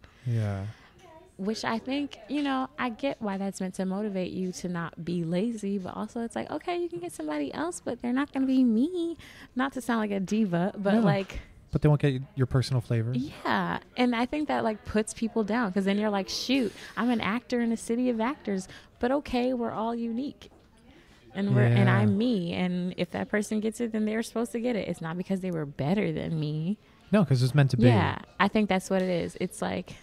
Which I think, I get why that's meant to motivate you to not be lazy, but also it's like, okay, you can get somebody else, but they're not gonna be me. Not to sound like a diva, but but they won't get your personal flavor. Yeah. And I think that like puts people down, because then you're like, shoot, I'm an actor in a city of actors, but okay, we're all unique. And and I'm me. And if that person gets it, then they're supposed to get it. It's not because they were better than me. No, because it's meant to be. Yeah, I think that's what it is. It's like,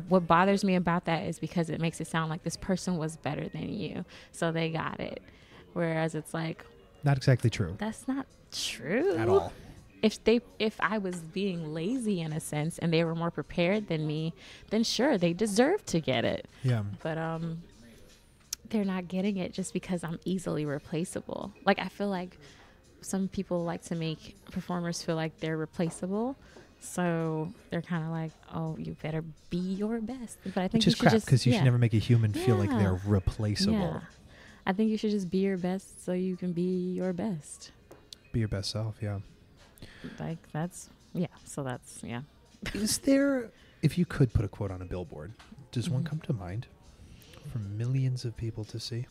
what bothers me about that is because it makes it sound like this person was better than you, so they got it. Whereas it's like, Not exactly true that's not true at all. If I was being lazy in a sense and they were more prepared than me, then sure, they deserve to get it. Yeah. But they're not getting it just because I'm easily replaceable. Like, I feel like some people like to make performers feel like they're replaceable. So they're kind of like, oh, you better be your best. But I think Which is crap, because you should never make a human feel like they're replaceable. Yeah. I think you should just be your best so you can be your best. Be your best self, yeah. Like, that's, yeah. So that's, yeah. Is there, if you could put a quote on a billboard, does one come to mind for millions of people to see?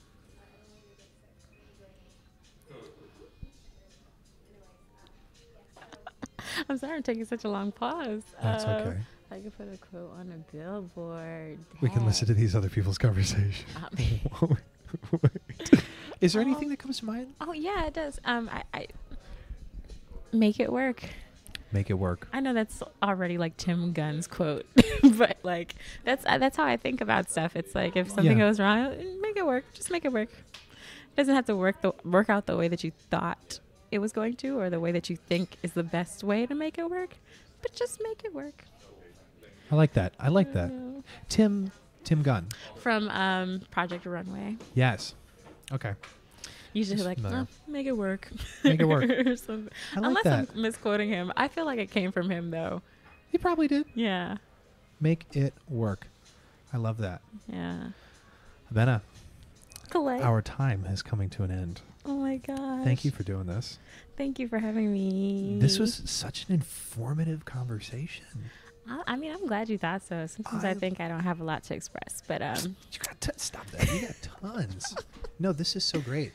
I'm sorry I'm taking such a long pause. That's okay. I could put a quote on a billboard. We can listen to these other people's conversation. Is there anything that comes to mind? Oh, yeah, it does. I make it work. Make it work. I know that's already like Tim Gunn's quote, but like that's how I think about stuff. It's like, if something goes wrong, make it work. Just make it work. It doesn't have to work out the way that you thought it was going to, or the way that you think is the best way to make it work, but just make it work. I like that. I like that. Tim Gunn From Project Runway. Yes. Okay. Usually Just like, familiar. make it work. Make it work. Or something. I like Unless that. I'm misquoting him. I feel like it came from him, though. He probably did. Yeah. Make it work. I love that. Yeah. Abena, Collect. our time is coming to an end. Oh, my gosh. Thank you for doing this. Thank you for having me. This was such an informative conversation. I mean, I'm glad you thought so. Sometimes I think I don't have a lot to express, but You got stop that. You got tons. No, this is so great.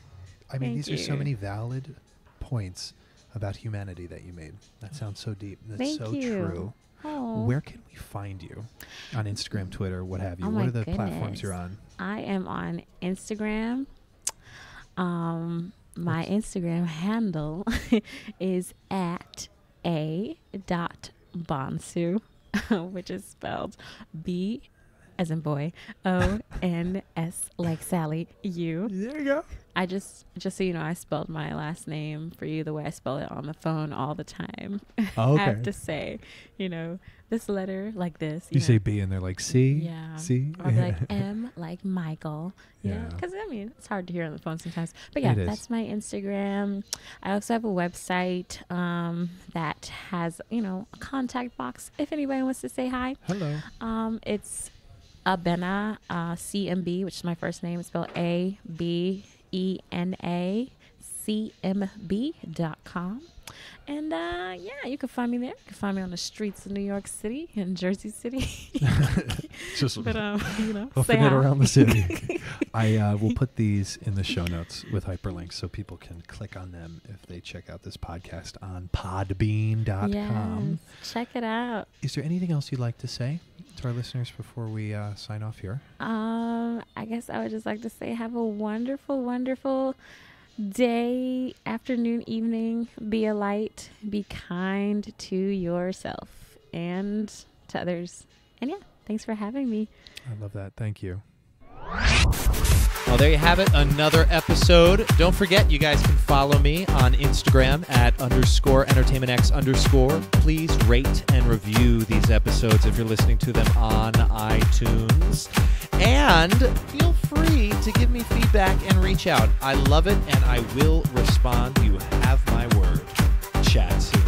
I mean, Thank these are so you. many valid points about humanity that you made. That sounds so deep. That's Thank so you. true. Oh. Where can we find you? On Instagram, Twitter, what have you? Oh What my are the platforms goodness. you're on? I am on Instagram. My Instagram handle is at a.bonsu, which is spelled B as in boy, O-N-S like Sally, U. There you go. I just so you know, I spelled my last name for you the way I spell it on the phone all the time. Oh, okay. I have to say, this letter like this. You know. say B and they're like C? Yeah. C? Or I'll be like M like Michael. Yeah. Because, I mean, it's hard to hear on the phone sometimes. But yeah, It is. that's my Instagram. I also have a website that has, a contact box if anybody wants to say hi. Hello. It's Abena, CMB, which is my first name. It's spelled ABENA.CMB.com. And you can find me there. You can find me on the streets of New York City and Jersey City. Just But say hoofing hi. it around the city. I will put these in the show notes with hyperlinks so people can click on them if they check out this podcast on podbean.com. Yes, check it out. Is there anything else you'd like to say to our listeners before we sign off here? I guess I would just like to say have a wonderful, wonderful day, afternoon, evening. Be a light. Be kind to yourself and to others. And yeah, thanks for having me. I love that. Thank you. Well, there you have it. Another episode. Don't forget, you guys can follow me on Instagram at _entertainmentx_. Please rate and review these episodes if you're listening to them on iTunes. And feel free to give me feedback and reach out. I love it, and I will respond. You have my word. Chat soon.